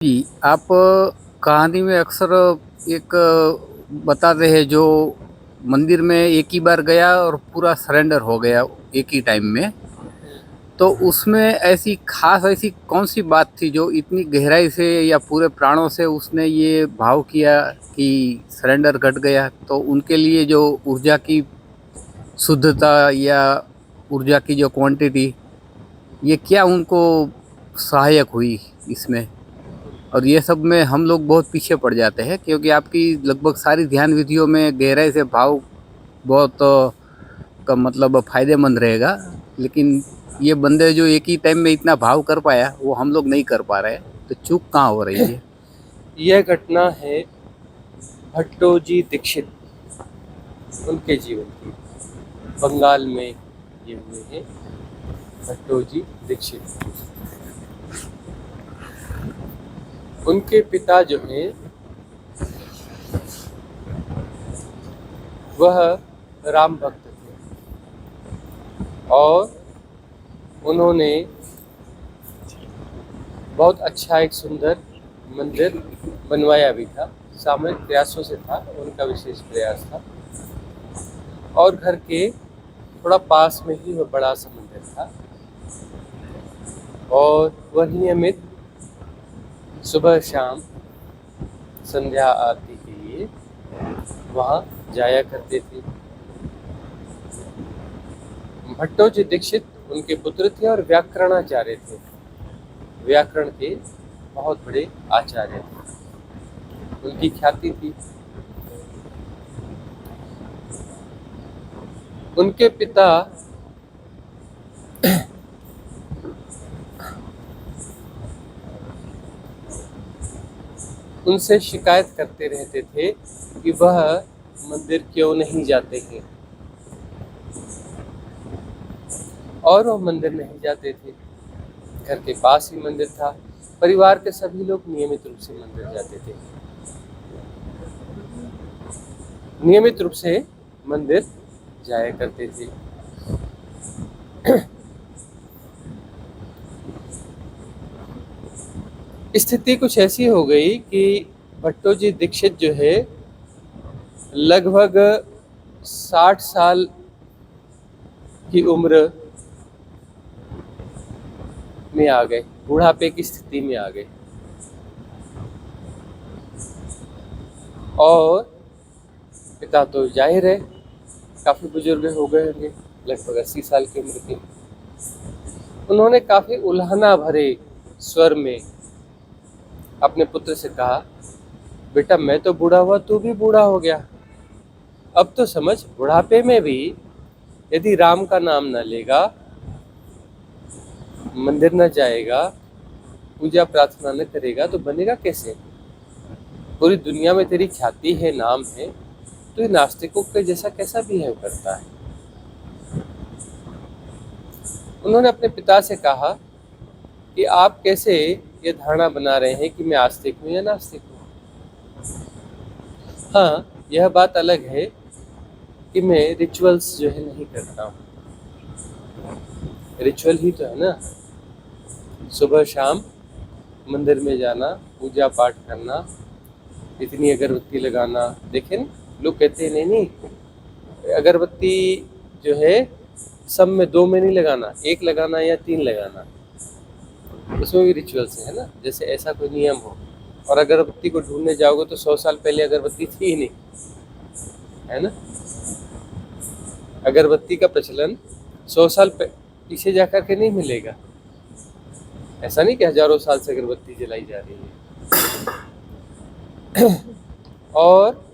जी, आप कहानी में अक्सर एक बताते हैं जो मंदिर में एक ही बार गया और पूरा सरेंडर हो गया एक ही टाइम में। तो उसमें ऐसी खास ऐसी कौन-सी बात थी जो इतनी गहराई से या पूरे प्राणों से उसने ये भाव किया कि सरेंडर घट गया? तो उनके लिए जो ऊर्जा की शुद्धता या ऊर्जा की जो क्वांटिटी, ये क्या उनको सहायक हुई इसमें? और ये सब में हम लोग बहुत पीछे पड़ जाते हैं क्योंकि आपकी लगभग सारी ध्यान विधियों में गहराई से भाव बहुत का मतलब फायदेमंद रहेगा। लेकिन ये बंदे जो एक ही टाइम में इतना भाव कर पाया वो हम लोग नहीं कर पा रहे हैं। तो चूक कहाँ हो रही है? यह घटना है भट्टोजी दीक्षित उनके जीवन की। बंगाल में ये हुए हैं भट्टोजी दीक्षित। उनके पिता जो हैं वह राम भक्त थे और उन्होंने बहुत अच्छा एक सुंदर मंदिर बनवाया भी था। सामूहिक प्रयासों से था, उनका विशेष प्रयास था। और घर के थोड़ा पास में ही वह बड़ा सा मंदिर था और वह नियमित सुबह शाम संध्या आरती के लिए वहाँ जाया करते थे। भट्टोजी दीक्षित उनके पुत्र थे और व्याकरणाचार्य थे। व्याकरण के बहुत बड़े आचार्य थे, उनकी ख्याति थी। उनके पिता उनसे शिकायत करते रहते थे कि वह मंदिर क्यों नहीं जाते हैं, और वह मंदिर नहीं जाते थे। घर के पास ही मंदिर था, परिवार के सभी लोग नियमित रूप से मंदिर जाते थे, नियमित रूप से मंदिर जाया करते थे। स्थिति कुछ ऐसी हो गई कि भट्टोजी दीक्षित जो है लगभग 60 साल की उम्र में आ गए, बुढ़ापे की स्थिति में आ गए। और पिता तो जाहिर है काफी बुजुर्ग हो गए होंगे, लगभग 80 साल की उम्र के। उन्होंने काफी उल्हाना भरे स्वर में अपने पुत्र से कहा, बेटा मैं तो बूढ़ा हुआ, तू भी बूढ़ा हो गया। अब तो समझ, बुढ़ापे में भी यदि राम का नाम न लेगा, मंदिर न जाएगा, पूजा प्रार्थना न करेगा तो बनेगा कैसे? पूरी दुनिया में तेरी ख्याति है, नाम है, तो ये नास्तिकों के जैसा कैसा बिहेव करता है? उन्होंने अपने पिता से कहा कि आप कैसे ये धारणा बना रहे हैं कि मैं आस्तिक हूँ या नास्तिक हूँ। हाँ, यह बात अलग है कि मैं रिचुअल्स जो है नहीं करता हूँ। रिचुअल ही तो है ना, सुबह शाम मंदिर में जाना, पूजा पाठ करना, इतनी अगरबत्ती लगाना। देखें ना, लोग कहते हैं नहीं नहीं, अगरबत्ती जो है सब में 2 में नहीं लगाना, 1 लगाना या 3 लगाना। उसमें भी रिचुअल्स है ना, जैसे ऐसा कोई नियम हो। और अगरबत्ती को ढूंढने जाओगे तो 100 साल पहले अगरबत्ती थी ही नहीं, है ना। अगरबत्ती का प्रचलन 100 साल पीछे जाकर के नहीं मिलेगा। ऐसा नहीं कि हजारों साल से अगरबत्ती जलाई जा रही है। और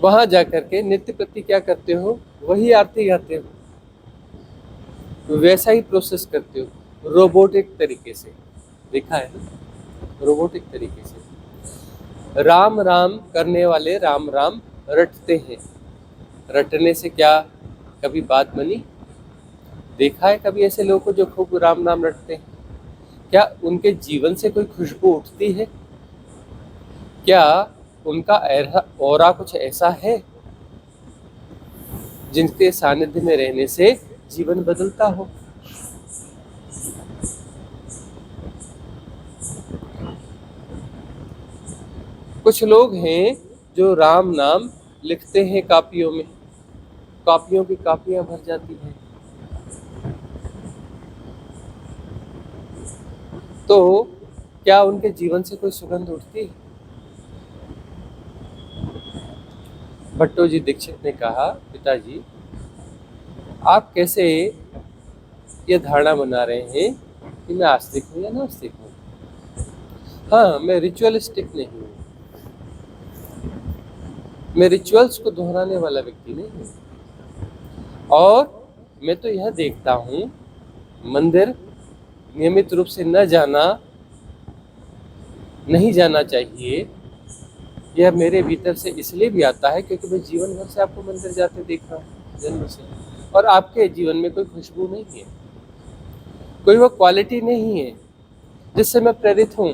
वहां जाकर के नित्य प्रति क्या करते हो? वही आरती गाते हो, वैसा ही प्रोसेस करते हो, रोबोटिक तरीके से। देखा है ना, रोबोटिक तरीके से। राम राम करने वाले राम राम रटते हैं। रटने से क्या कभी बात बनी? देखा है कभी ऐसे लोगों को जो खूब राम नाम रटते हैं? क्या उनके जीवन से कोई खुशबू उठती है? क्या उनका ऑरा कुछ ऐसा है जिनके सानिध्य में रहने से जीवन बदलता हो? कुछ लोग हैं जो राम नाम लिखते हैं कापियों में, कापियों की कापियां भर जाती हैं। तो क्या उनके जीवन से कोई सुगंध उठती? भट्टो जी दीक्षित ने कहा, पिताजी आप कैसे ये धारणा बना रहे हैं कि मैं आस्तिक हूं या नास्तिक हूं? हाँ, मैं रिचुअलिस्टिक नहीं हूं, मैं रिचुअल्स को दोहराने वाला व्यक्ति नहीं हूं। और मैं तो यह देखता हूं, मंदिर नियमित रूप से नहीं जाना चाहिए, यह मेरे भीतर से इसलिए भी आता है क्योंकि मैं जीवन भर से आपको मंदिर जाते देख रहा हूँ, जन्म से, और आपके जीवन में कोई खुशबू नहीं है, कोई वो क्वालिटी नहीं है जिससे मैं प्रेरित हूँ।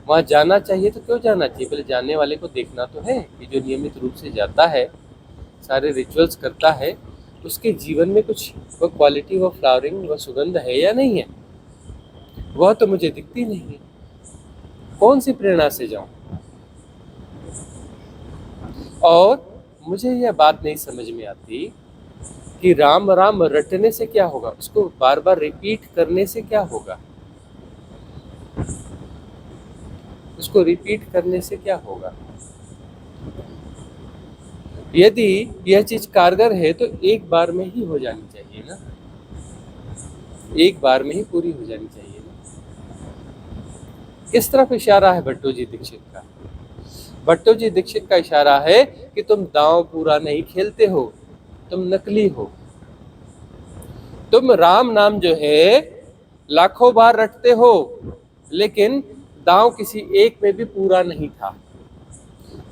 वहाँ जाना चाहिए तो क्यों जाना चाहिए? पहले जाने वाले को देखना तो है कि जो नियमित रूप से जाता है, सारे रिचुअल्स करता है, उसके जीवन में कुछ वो क्वालिटी, वो फ्लावरिंग, वो सुगंध है या नहीं है। वह तो मुझे दिखती नहीं है, कौन सी प्रेरणा से जाऊं? और मुझे यह बात नहीं समझ में आती कि राम राम रटने से क्या होगा, उसको बार बार रिपीट करने से क्या होगा, उसको रिपीट करने से क्या होगा? यदि यह चीज कारगर है तो एक बार में ही हो जानी चाहिए ना, एक बार में ही पूरी हो जानी चाहिए ना। किस तरफ इशारा है भट्टो जी दीक्षित का? भट्टो जी दीक्षित का इशारा है कि तुम दांव पूरा नहीं खेलते हो, तुम नकली हो। तुम राम नाम जो है लाखों बार रटते हो, लेकिन दांव किसी एक में भी पूरा नहीं था।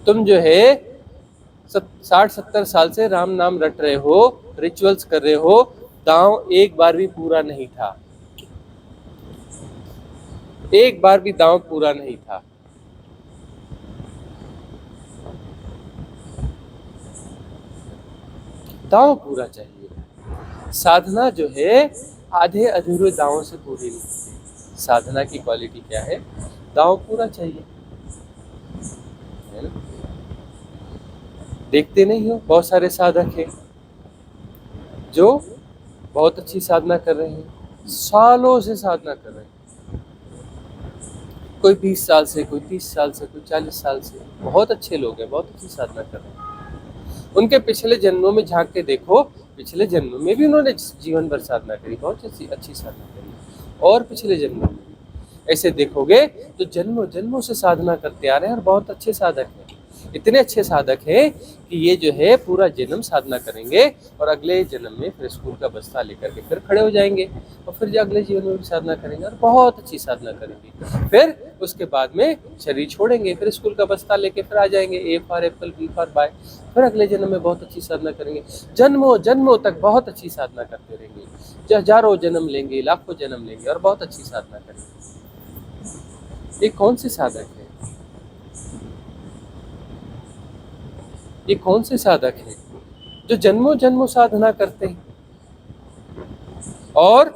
तुम जो है 60-70 साल से राम नाम रट रहे हो, रिचुअल्स कर रहे हो, दांव एक बार भी पूरा नहीं था, एक बार भी दांव पूरा नहीं था। दांव पूरा चाहिए। साधना जो है आधे अधूरे दांवों से पूरी नहीं होती। साधना की क्वालिटी क्या है? दांव पूरा चाहिए, है ना? देखते नहीं हो, बहुत सारे साधक हैं जो बहुत अच्छी साधना कर रहे हैं, सालों से साधना कर रहे हैं, कोई 20 साल से, कोई 30 साल से, कोई 40 साल से, बहुत अच्छे लोग हैं, बहुत अच्छी साधना कर रहे हैं। उनके पिछले जन्मों में झांक के देखो, पिछले जन्मों में भी उन्होंने जीवन भर साधना करी, बहुत अच्छी साधना करी, और पिछले जन्मों में भी ऐसे देखोगे तो जन्मों जन्मों से साधना करते आ रहे हैं और बहुत अच्छे साधक हैं। इतने अच्छे साधक हैं कि ये जो है पूरा जन्म साधना करेंगे और अगले जन्म में फिर स्कूल का बस्ता लेकर के फिर खड़े हो जाएंगे और फिर अगले जीवन में भी साधना करेंगे और बहुत अच्छी साधना करेंगे। फिर उसके बाद में शरीर छोड़ेंगे, फिर स्कूल का बस्ता लेके फिर आ जाएंगे, A for apple, B for bye, फिर अगले जन्म में बहुत अच्छी साधना करेंगे, जन्मों जन्मों तक बहुत अच्छी साधना करते रहेंगे, हजारों जन्म लेंगे, लाखों जन्म लेंगे और बहुत अच्छी साधना करेंगे। ये कौन से साधक है? ये कौन से साधक हैं जो जन्मों जन्मों साधना करते हैं और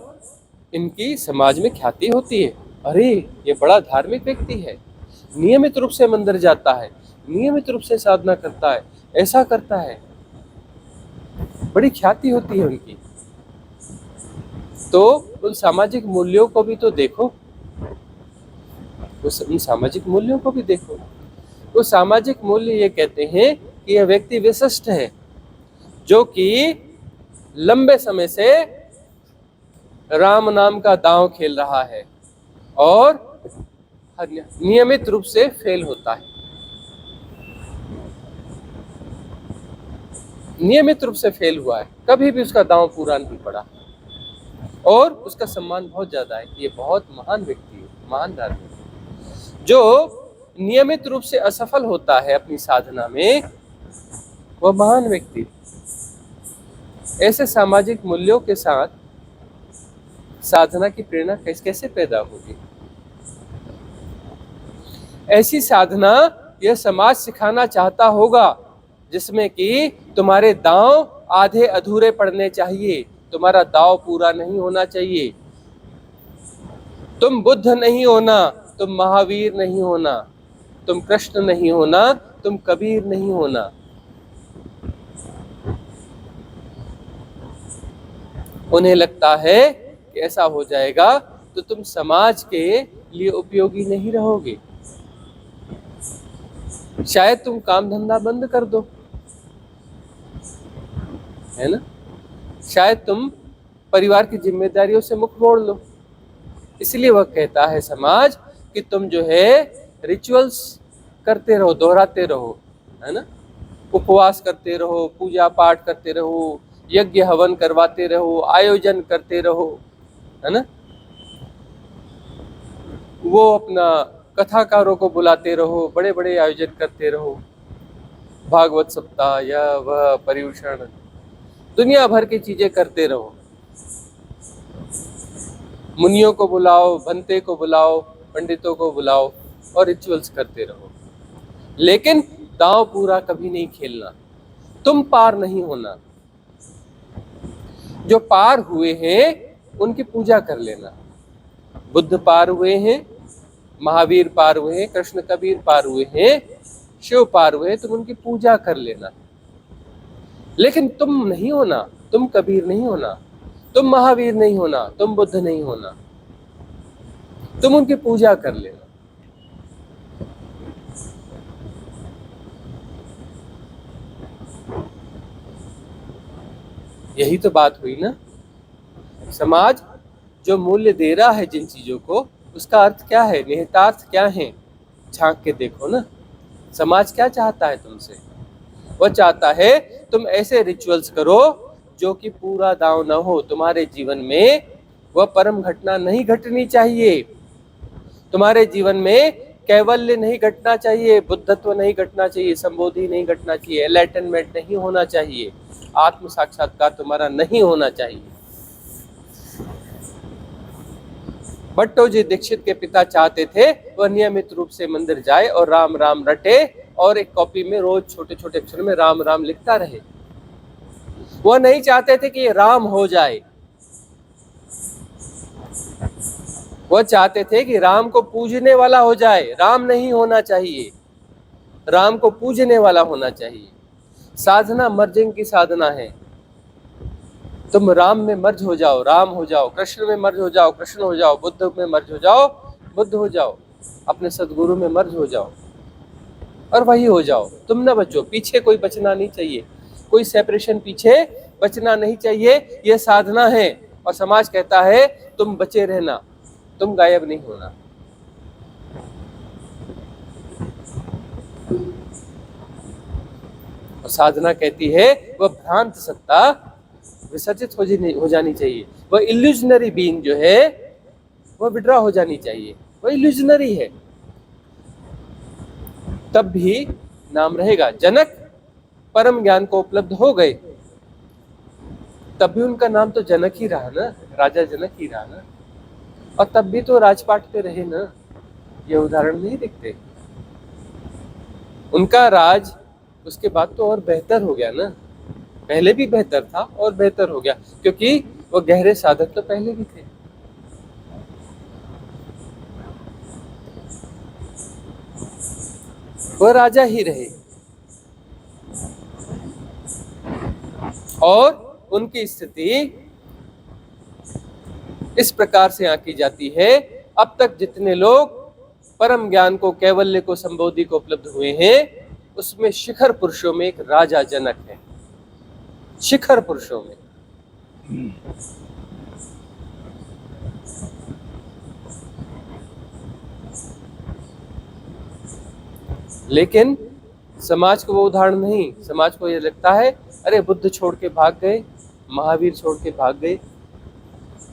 इनकी समाज में ख्याति होती है? अरे ये बड़ा धार्मिक व्यक्ति है, नियमित रूप से मंदिर जाता है, नियमित रूप से साधना करता है, ऐसा करता है, बड़ी ख्याति होती है उनकी। तो उन सामाजिक मूल्यों को भी तो देखो, उन सामाजिक मूल्यों को भी देखो। वो सामाजिक मूल्य ये कहते हैं कि यह व्यक्ति विशिष्ट है जो कि लंबे समय से राम नाम का दांव खेल रहा है और नियमित रूप से फेल होता है, नियमित रूप से फेल हुआ है, कभी भी उसका दांव पूरा नहीं पड़ा और उसका सम्मान बहुत ज्यादा है कि ये बहुत महान व्यक्ति है, महान धार्मिक है। जो नियमित रूप से असफल होता है अपनी साधना में, वह महान व्यक्ति। ऐसे सामाजिक मूल्यों के साथ साधना की प्रेरणा कैसे पैदा होगी? ऐसी साधना यह समाज सिखाना चाहता होगा जिसमें कि तुम्हारे दांव आधे अधूरे पड़ने चाहिए, तुम्हारा दांव पूरा नहीं होना चाहिए, तुम बुद्ध नहीं होना, तुम महावीर नहीं होना, तुम कृष्ण नहीं होना, तुम कबीर नहीं होना। उन्हें लगता है कि ऐसा हो जाएगा तो तुम समाज के लिए उपयोगी नहीं रहोगे, शायद तुम काम धंधा बंद कर दो, है ना, शायद तुम परिवार की जिम्मेदारियों से मुख मोड़ लो। इसलिए वह कहता है समाज कि तुम जो है रिचुअल्स करते रहो, दोहराते रहो, है ना, उपवास करते रहो, पूजा पाठ करते रहो, यज्ञ हवन करवाते रहो, आयोजन करते रहो, है ना, वो अपना कथाकारों को बुलाते रहो, बड़े बड़े आयोजन करते रहो, भागवत सप्ताह या वह पर्युषण, दुनिया भर की चीजें करते रहो, मुनियों को बुलाओ, भंते को बुलाओ, पंडितों को बुलाओ और रिचुअल्स करते रहो, लेकिन दांव पूरा कभी नहीं खेलना, तुम पार नहीं होना। जो पार हुए हैं उनकी पूजा कर लेना। बुद्ध पार हुए हैं, महावीर पार हुए हैं, कृष्ण कबीर पार हुए हैं, शिव पार हुए, तुम उनकी पूजा कर लेना। लेकिन तुम नहीं होना, तुम कबीर नहीं होना, तुम महावीर नहीं होना, तुम बुद्ध नहीं होना, तुम उनकी पूजा कर लेना। यही तो बात हुई ना। समाज जो मूल्य दे रहा है जिन चीजों को, उसका अर्थ क्या है, निहितार्थ क्या है, झांक के देखो ना। समाज क्या चाहता है तुमसे? वह चाहता है तुम ऐसे रिचुअल्स करो जो कि पूरा दांव न हो, तुम्हारे जीवन में वह परम घटना नहीं घटनी चाहिए, तुम्हारे जीवन में कैवल्य नहीं घटना चाहिए, बुद्धत्व नहीं घटना चाहिए, संबोधि नहीं घटना चाहिए, एनलाइटनमेंट नहीं होना चाहिए, आत्म साक्षात्कार तुम्हारा नहीं होना चाहिए। भट्टो जी दीक्षित के पिता चाहते थे वह नियमित रूप से मंदिर जाए और राम राम रटे और एक कॉपी में रोज छोटे छोटे अक्षर में राम राम लिखता रहे। वह नहीं चाहते थे कि ये राम हो जाए, वह चाहते थे कि राम को पूजने वाला हो जाए। राम नहीं होना चाहिए, राम को पूजने वाला होना चाहिए। साधना मर्जिंग की साधना है। तुम राम में मर्ज हो जाओ, राम हो जाओ, कृष्ण में मर्ज हो जाओ, कृष्ण हो जाओ, बुद्ध में मर्ज हो जाओ, बुद्ध हो जाओ, अपने सदगुरु में मर्ज हो जाओ और वही हो जाओ। तुम ना बचो, पीछे कोई बचना नहीं चाहिए, कोई सेपरेशन पीछे बचना नहीं चाहिए। यह साधना है और समाज कहता है तुम बचे रहना, तुम गायब नहीं होना। और साधना कहती है वह भ्रांत सत्ता विसर्जित हो जानी चाहिए, वह इल्यूजनरी बीइंग जो है वह विड्रॉ हो जानी चाहिए, वह इल्यूजनरी है, तब भी नाम रहेगा। जनक परम ज्ञान को उपलब्ध हो गए, तब भी उनका नाम तो जनक ही रहा ना, राजा जनक ही रहा ना, और तब भी तो राजपाट पे रहे ना। ये उदाहरण नहीं दिखते? उनका राज उसके बाद तो और बेहतर हो गया ना, पहले भी बेहतर था और बेहतर हो गया, क्योंकि वो गहरे साधक तो पहले भी थे। वो राजा ही रहे और उनकी स्थिति इस प्रकार से आंकी जाती है। अब तक जितने लोग परम ज्ञान को, कैवल्य को, संबोधि को उपलब्ध हुए हैं, उसमें शिखर पुरुषों में एक राजा जनक है, शिखर पुरुषों में। लेकिन समाज को वो उदाहरण नहीं। समाज को ये लगता है अरे बुद्ध छोड़ के भाग गए, महावीर छोड़ के भाग गए,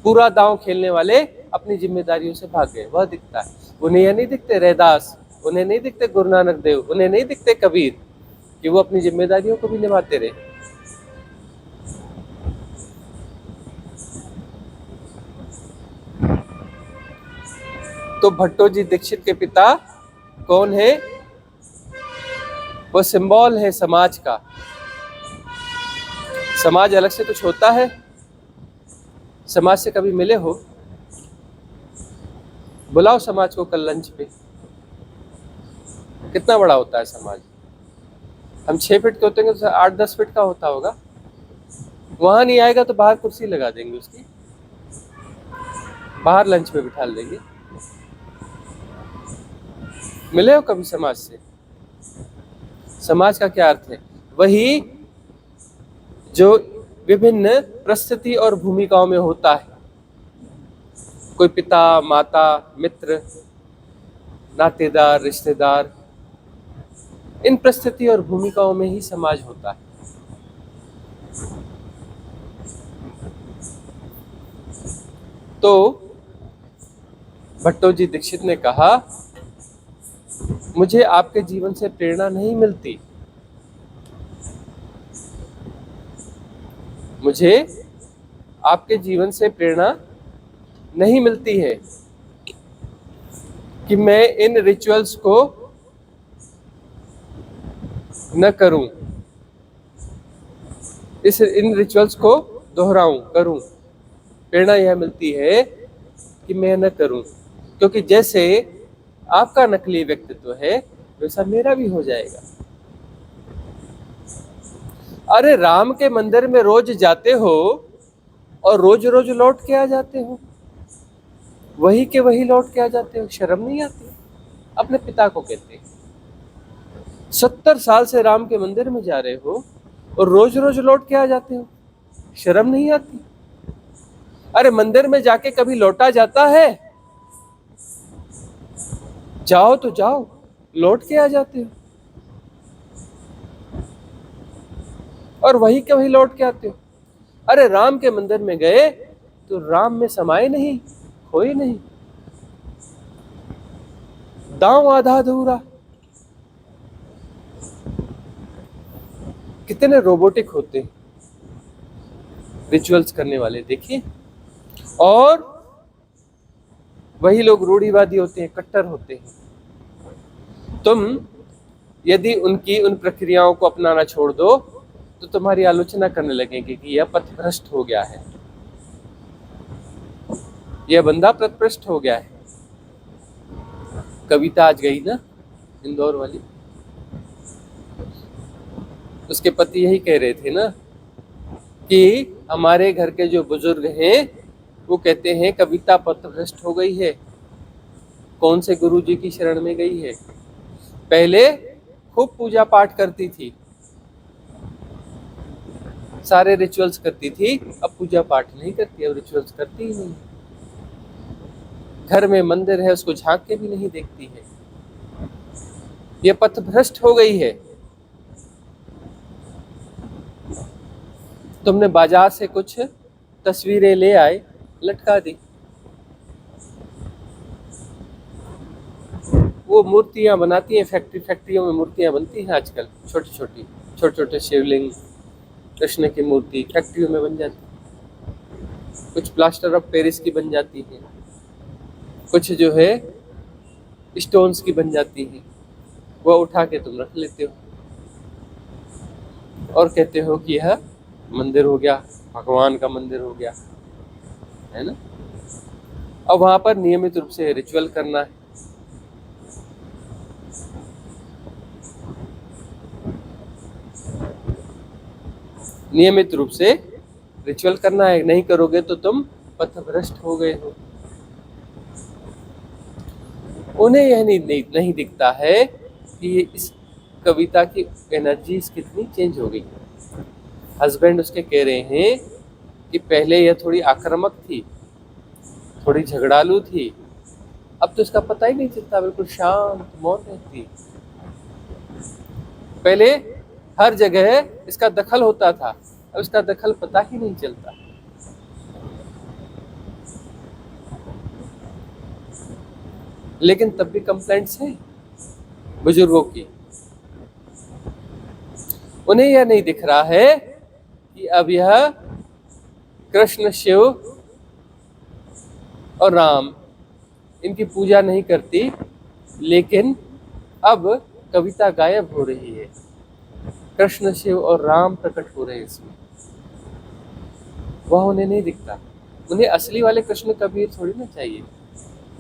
पूरा दांव खेलने वाले अपनी जिम्मेदारियों से भाग गए, वह दिखता है। उन्हें यह नहीं दिखते रैदास, उन्हें नहीं दिखते गुरु नानक देव, उन्हें नहीं दिखते कबीर कि वो अपनी जिम्मेदारियों को भी निभाते रहे। तो भट्टो जी दीक्षित के पिता कौन है? वो सिंबल है समाज का। समाज अलग से कुछ होता है? समाज से कभी मिले हो? बुलाओ समाज को कल लंच पे, कितना बड़ा होता है समाज? हम 6 फीट के होते हैं तो 8-10 फीट का होता होगा। वहां नहीं आएगा तो बाहर कुर्सी लगा देंगे उसकी, बाहर लंच पे बिठा देंगे। मिले हो कभी समाज से? समाज का क्या अर्थ है? वही जो विभिन्न परिस्थिति और भूमिकाओं में होता है। कोई पिता, माता, मित्र, नातेदार, रिश्तेदार, इन परिस्थिति और भूमिकाओं में ही समाज होता है। तो भट्टो जी दीक्षित ने कहा, मुझे आपके जीवन से प्रेरणा नहीं मिलती, मुझे आपके जीवन से प्रेरणा नहीं मिलती है कि मैं इन रिचुअल्स को न करूं, इन रिचुअल्स को दोहराऊं, करूं। प्रेरणा यह मिलती है कि मैं न करूं, क्योंकि जैसे आपका नकली व्यक्तित्व है वैसा मेरा भी हो जाएगा। अरे राम के मंदिर में रोज जाते हो और रोज रोज लौट के आ जाते हो, वही के वही लौट के आ जाते हो, शर्म नहीं आती? अपने पिता को कहते, 70 साल से राम के मंदिर में जा रहे हो और रोज रोज लौट के आ जाते हो, शर्म नहीं आती? अरे मंदिर में जाके कभी लौटा जाता है? जाओ तो जाओ, लौट के आ जाते हो और वही के वही लौट के आते हो। अरे राम के मंदिर में गए तो राम में समाये नहीं, खोए नहीं, दांव आधा अधूरा। कितने रोबोटिक होते हैं रिचुअल्स करने वाले, देखिए। और वही लोग रूढ़िवादी होते हैं, कट्टर होते हैं। तुम यदि उनकी उन प्रक्रियाओं को अपनाना छोड़ दो तो तुम्हारी आलोचना करने लगेंगे कि यह पथभ्रष्ट हो गया है, यह बंदा पथभ्रष्ट हो गया है। कविता आज गई ना, इंदौर वाली, उसके पति यही कह रहे थे ना कि हमारे घर के जो बुजुर्ग हैं वो कहते हैं कविता पथभ्रष्ट हो गई है। कौन से गुरुजी की शरण में गई है? पहले खूब पूजा पाठ करती थी, सारे रिचुअल्स करती थी, अब पूजा पाठ नहीं करती, अब रिचुअल्स करती ही नहीं। घर में मंदिर है उसको झांक के भी नहीं देखती है, ये पथभ्रष्ट हो गई है। तुमने बाजार से कुछ तस्वीरें ले आए, लटका दी, वो मूर्तियां बनाती हैं, फैक्ट्रियों में मूर्तियां बनती हैं आजकल, छोटी छोटे शिवलिंग, कृष्ण की मूर्ति फैक्ट्रियों में बन जाती है। कुछ प्लास्टर ऑफ पेरिस की बन जाती है, कुछ जो है स्टोन्स की बन जाती है, वो उठा के तुम रख लेते हो और कहते हो कि यह मंदिर हो गया, भगवान का मंदिर हो गया, है ना। अब वहां पर नियमित रूप से रिचुअल करना है। नियमित रूप से रिचुअल करना है, नहीं करोगे तो तुम पथभ्रष्ट हो गए हो। उन्हें यह नहीं दिखता है कि इस कविता की एनर्जी कितनी चेंज हो गई। हस्बैंड उसके कह रहे हैं कि पहले यह थोड़ी आक्रामक थी, थोड़ी झगड़ालू थी, अब तो इसका पता ही नहीं चलता, बिल्कुल शांत मौन रहती। पहले हर जगह इसका दखल होता था, अब इसका दखल पता ही नहीं चलता। लेकिन तब भी कंप्लेंट्स हैं बुजुर्गों की। उन्हें यह नहीं दिख रहा है कि अब यह कृष्ण, शिव और राम इनकी पूजा नहीं करती, लेकिन अब कविता गायब हो रही है, कृष्ण, शिव और राम प्रकट हो रहे हैं इसमें। वह उन्हें नहीं दिखता। उन्हें असली वाले कृष्ण कबीर थोड़ी ना चाहिए,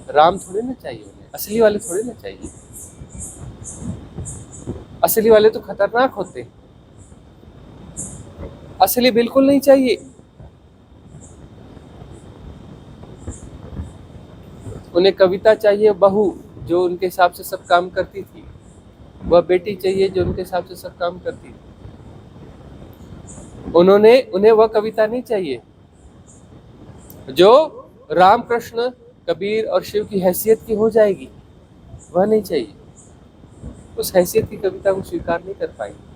राम थोड़ी ना चाहिए, उन्हें असली वाले थोड़ी ना चाहिए। असली वाले तो खतरनाक होते, असली बिल्कुल नहीं चाहिए। उन्हें कविता चाहिए बहू जो उनके हिसाब से सब काम करती थी, वह बेटी चाहिए जो उनके हिसाब से सब काम करती थी। उन्हें वह कविता नहीं चाहिए जो रामकृष्ण, कबीर और शिव की हैसियत की हो जाएगी, वह नहीं चाहिए। उस हैसियत की कविता को स्वीकार नहीं कर पाएंगे।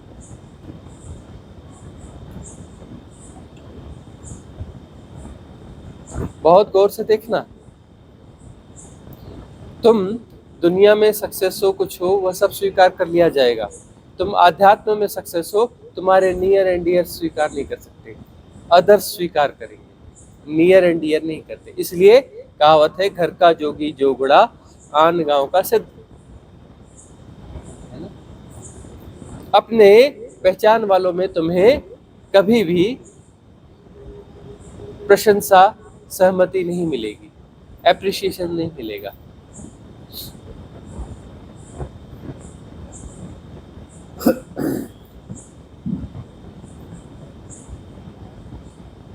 बहुत गौर से देखना, तुम दुनिया में सक्सेस हो, कुछ हो, वह सब स्वीकार कर लिया जाएगा। तुम आध्यात्म में सक्सेस हो, तुम्हारे नियर एंड डियर स्वीकार नहीं कर सकते, अदर्स स्वीकार करेंगे, नियर एंड डियर नहीं करते। इसलिए कहावत है, घर का जोगी जोगड़ा, आन गांव का सिद्ध। है ना? अपने पहचान वालों में तुम्हें कभी भी प्रशंसा, सहमति नहीं मिलेगी, एप्रिसिएशन नहीं मिलेगा।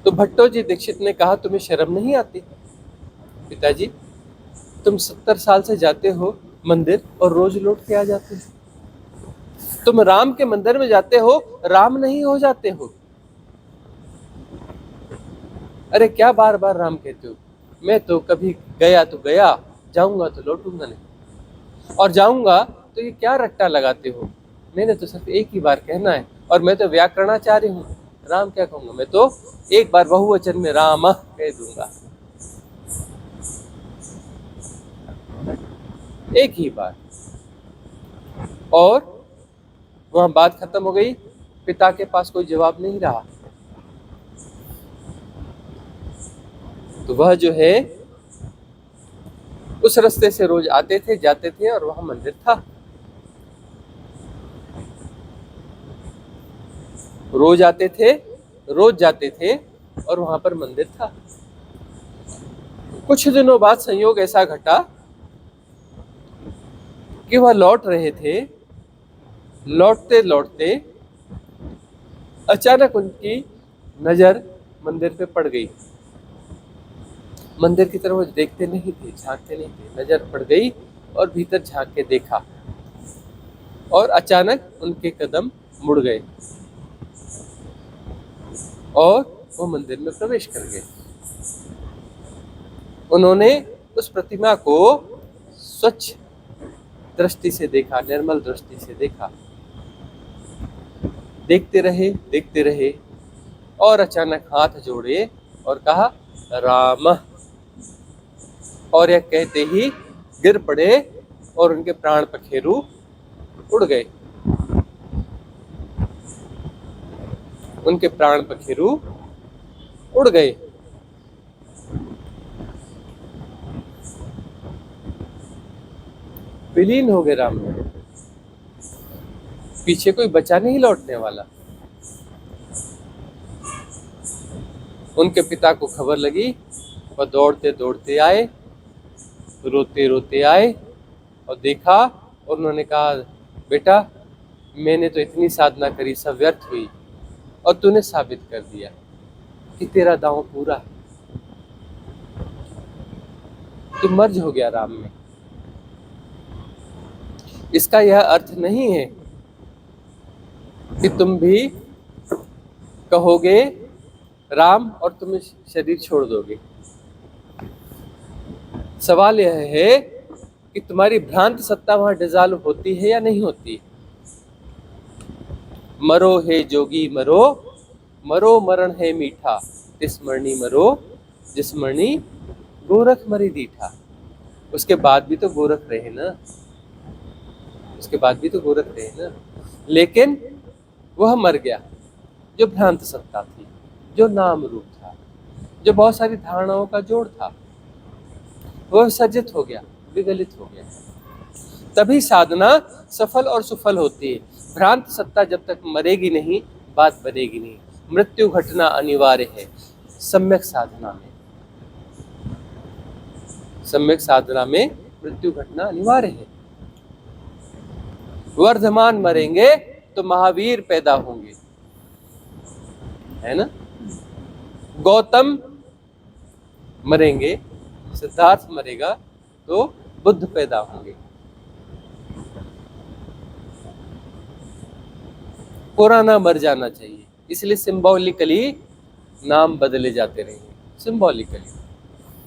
तो भट्टो जी दीक्षित ने कहा, तुम्हें शर्म नहीं आती? पिताजी, तुम 70 साल से जाते हो मंदिर और रोज लौट के आ जाते हो। तुम राम के मंदिर में जाते हो, राम नहीं हो जाते हो। अरे क्या बार बार राम कहते हो? मैं तो कभी गया तो गया, जाऊंगा तो लौटूंगा नहीं। और जाऊंगा तो ये क्या रट्टा लगाते हो? मैंने तो सिर्फ एक ही बार कहना है, और मैं तो व्याकरणाचार्य हूँ। राम क्या कहूंगा? मैं तो एक बार बहुवचन में राम कह दूंगा, एक ही बार, और वहां बात खत्म हो गई। पिता के पास कोई जवाब नहीं रहा। तो वह जो है उस रास्ते से रोज आते थे, जाते थे, और वहां मंदिर था। रोज आते थे, रोज जाते थे, और वहां पर मंदिर था। कुछ दिनों बाद संयोग ऐसा घटा कि वह लौट रहे थे। लौटते लौटते अचानक उनकी नजर मंदिर पे पड़ गई। मंदिर की तरफ वो देखते नहीं थे, झांकते नहीं थे, नजर पड़ गई और भीतर झांक के देखा, और अचानक उनके कदम मुड़ गए और वो मंदिर में प्रवेश कर गए। उन्होंने उस प्रतिमा को स्वच्छ दृष्टि से देखा, निर्मल दृष्टि से देखा। देखते रहे और अचानक हाथ जोड़े और कहा, राम। और यह कहते ही गिर पड़े और उनके प्राण पखेरु उड़ गए। उनके प्राण पखेरु उड़ गए। विलीन हो गए राम में। पीछे कोई बचा नहीं लौटने वाला। उनके पिता को खबर लगी, वह दौड़ते दौड़ते आए, रोते रोते आए और देखा, और उन्होंने कहा, बेटा मैंने तो इतनी साधना करी, सब व्यर्थ हुई, और तूने साबित कर दिया कि तेरा दांव पूरा है। तू मर्ज हो गया राम में। इसका यह अर्थ नहीं है कि तुम भी कहोगे राम और तुम शरीर छोड़ दोगे। सवाल यह है कि तुम्हारी भ्रांत सत्ता वहां डिसॉल्व होती है या नहीं होती। मरो हे जोगी मरो, मरो मरण है मीठा, तिस मरनी मरो, जिस मरनी गोरख मरी दीठा। उसके बाद भी तो गोरख रहे ना, उसके बाद भी तो गोरख रहे ना, लेकिन वह मर गया जो भ्रांत सत्ता थी, जो नाम रूप था, जो बहुत सारी धारणाओं का जोड़ था, वह विसर्जित हो गया, विगलित हो गया। तभी साधना सफल और सुफल होती है। भ्रांत सत्ता जब तक मरेगी नहीं, बात बनेगी नहीं। मृत्यु घटना अनिवार्य है सम्यक साधना में। सम्यक साधना में मृत्यु घटना अनिवार्य है। वर्धमान मरेंगे तो महावीर पैदा होंगे, है ना। गौतम मरेंगे, सिद्धार्थ मरेगा तो बुद्ध पैदा होंगे। पुराना मर जाना चाहिए, इसलिए सिंबॉलिकली नाम बदले जाते रहेंगे, सिंबॉलिकली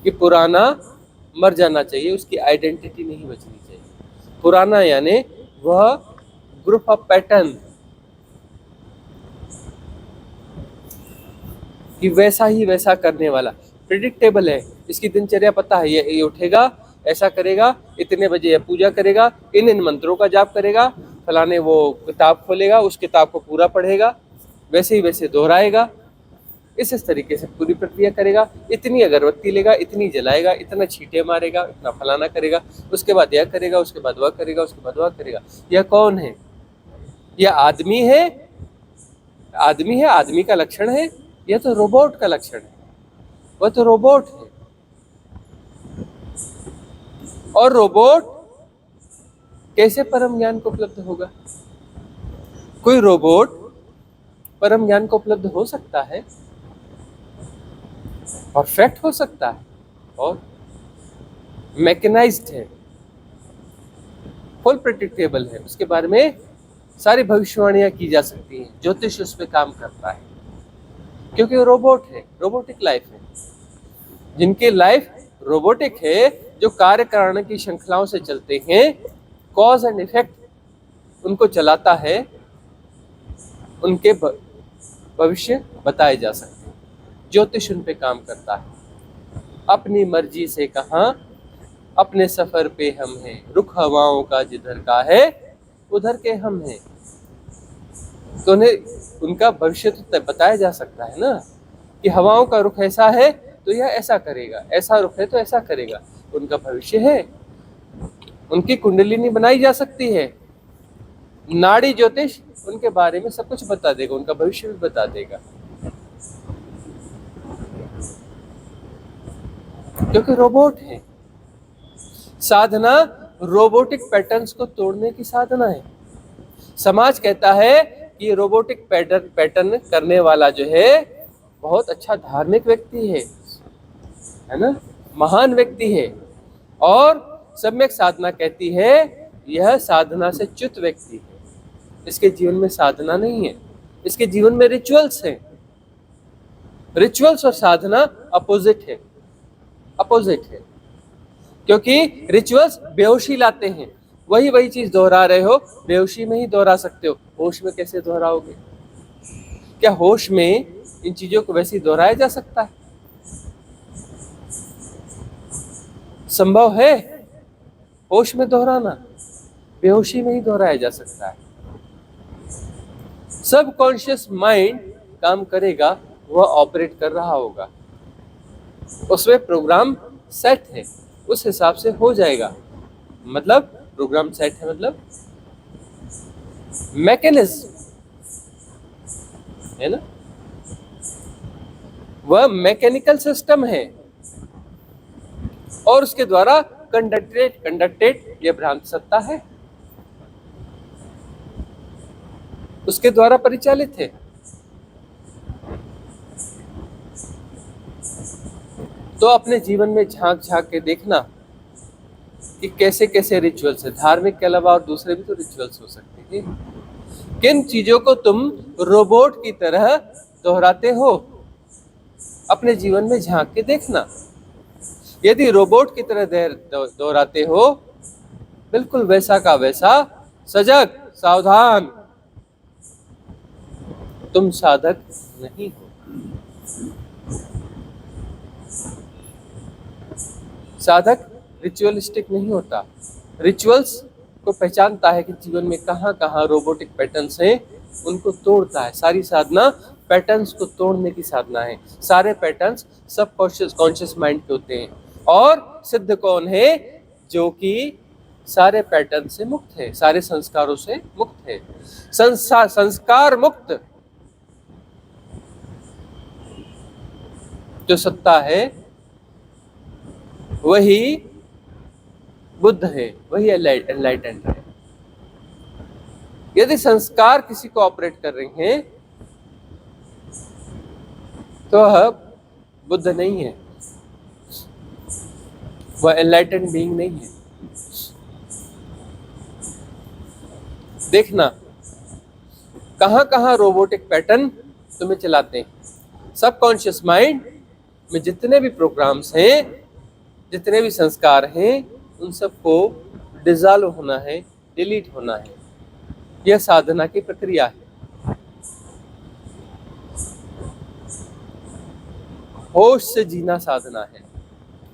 कि पुराना मर जाना चाहिए, उसकी आइडेंटिटी नहीं बचनी चाहिए। पुराना यानी वह ग्रुप ऑफ पैटर्न कि वैसा ही वैसा करने वाला, प्रिडिक्टेबल है, इसकी दिनचर्या पता है, ये उठेगा, ऐसा करेगा, इतने बजे यह पूजा करेगा, इन मंत्रों का जाप करेगा, फलाने वो किताब खोलेगा, उस किताब को पूरा पढ़ेगा, वैसे ही वैसे दोहराएगा, इस तरीके से पूरी प्रक्रिया करेगा, इतनी अगरबत्ती लेगा, इतनी जलाएगा, इतना छींटे मारेगा, इतना फलाना करेगा, उसके बाद यह करेगा, उसके बाद वह करेगा, उसके बाद वह करेगा। यह कौन है? यह आदमी है? आदमी है, आदमी का लक्षण है? यह तो रोबोट का लक्षण है, वह तो रोबोट है। और रोबोट कैसे परम ज्ञान को उपलब्ध होगा? कोई रोबोट परम ज्ञान को उपलब्ध हो सकता है, परफेक्ट हो सकता है, और मैकेनाइज्ड है, फुल प्रेडिक्टेबल है, उसके बारे में सारी भविष्यवाणियां की जा सकती हैं, ज्योतिष उस पर काम करता है, क्योंकि वो रोबोट है, रोबोटिक लाइफ है। जिनकी लाइफ रोबोटिक है, जो कार्य कारण की श्रृंखलाओं से चलते हैं, कॉज एंड इफेक्ट उनको चलाता है, उनके भविष्य बताए जा सकते हैं, ज्योतिष उन पे काम करता है। अपनी मर्जी से कहाँ, अपने सफर पे हम हैं, रुख हवाओं का जिधर का है उधर के हम हैं। तो उन्हें उनका भविष्य तो बताया जा सकता है ना, कि हवाओं का रुख ऐसा है तो यह ऐसा करेगा, ऐसा रुख है तो ऐसा करेगा, उनका भविष्य है, उनकी कुंडलिनी बनाई जा सकती है। नाड़ी ज्योतिष उनके बारे में सब कुछ बता देगा, उनका भविष्य भी बता देगा, क्योंकि रोबोट है। साधना रोबोटिक पैटर्न्स को तोड़ने की साधना है। समाज कहता है कि रोबोटिक पैटर्न करने वाला जो है बहुत अच्छा धार्मिक व्यक्ति है ना, महान व्यक्ति है। और सम्यक साधना कहती है यह साधना से च्युत व्यक्ति है, इसके जीवन में साधना नहीं है, इसके जीवन में रिचुअल्स हैं। रिचुअल्स और साधना अपोजिट है, अपोजिट है, क्योंकि रिचुअल्स बेहोशी लाते हैं। वही चीज दोहरा रहे हो, बेहोशी में ही दोहरा सकते हो, होश में कैसे दोहराओगे? क्या होश में इन चीजों को वैसे ही दोहराया जा सकता है? संभव है होश में दोहराना? बेहोशी में ही दोहराया जा सकता है। सबकॉन्शियस माइंड काम करेगा, वह ऑपरेट कर रहा होगा, उसमें प्रोग्राम सेट है, उस हिसाब से हो जाएगा। मतलब प्रोग्राम सेट है, मतलब मैकेनिज्म है ना, वह मैकेनिकल सिस्टम है, और उसके द्वारा कंडक्टेड यह भ्रांत सत्ता है, उसके द्वारा परिचालित है। तो अपने जीवन में झांक झांक के देखना कि कैसे कैसे रिचुअल्स है, धार्मिक के अलावा और दूसरे भी तो रिचुअल्स हो सकते हैं। किन चीजों को तुम रोबोट की तरह दोहराते हो, अपने जीवन में झांक के देखना। यदि रोबोट की तरह दोहराते हो, बिल्कुल वैसा का वैसा, सजग सावधान, तुम साधक नहीं हो। साधक रिचुअलिस्टिक नहीं होता, रिचुअल्स को पहचानता है कि जीवन में कहाँ कहाँ रोबोटिक पैटर्न्स हैं, उनको तोड़ता है। सारी साधना पैटर्न्स को तोड़ने की साधना है। सारे पैटर्न्स सब कॉन्शियस माइंड के होते हैं। और सिद्ध कौन है? जो कि सारे पैटर्न से मुक्त है, सारे संस्कारों से मुक्त है, संस्कार मुक्त जो सत्ता है वही बुद्ध है, वही एनलाइटेंड है। यदि संस्कार किसी को ऑपरेट कर रहे हैं तो वह बुद्ध नहीं है, वह एनलाइटेंड बीइंग नहीं है। देखना कहां कहां रोबोटिक पैटर्न तुम्हें चलाते हैं। सबकॉन्शियस माइंड में जितने भी प्रोग्राम्स हैं, जितने भी संस्कार हैं, उन सबको डिसॉल्व होना है, डिलीट होना है। यह साधना की प्रक्रिया है। होश से जीना साधना है,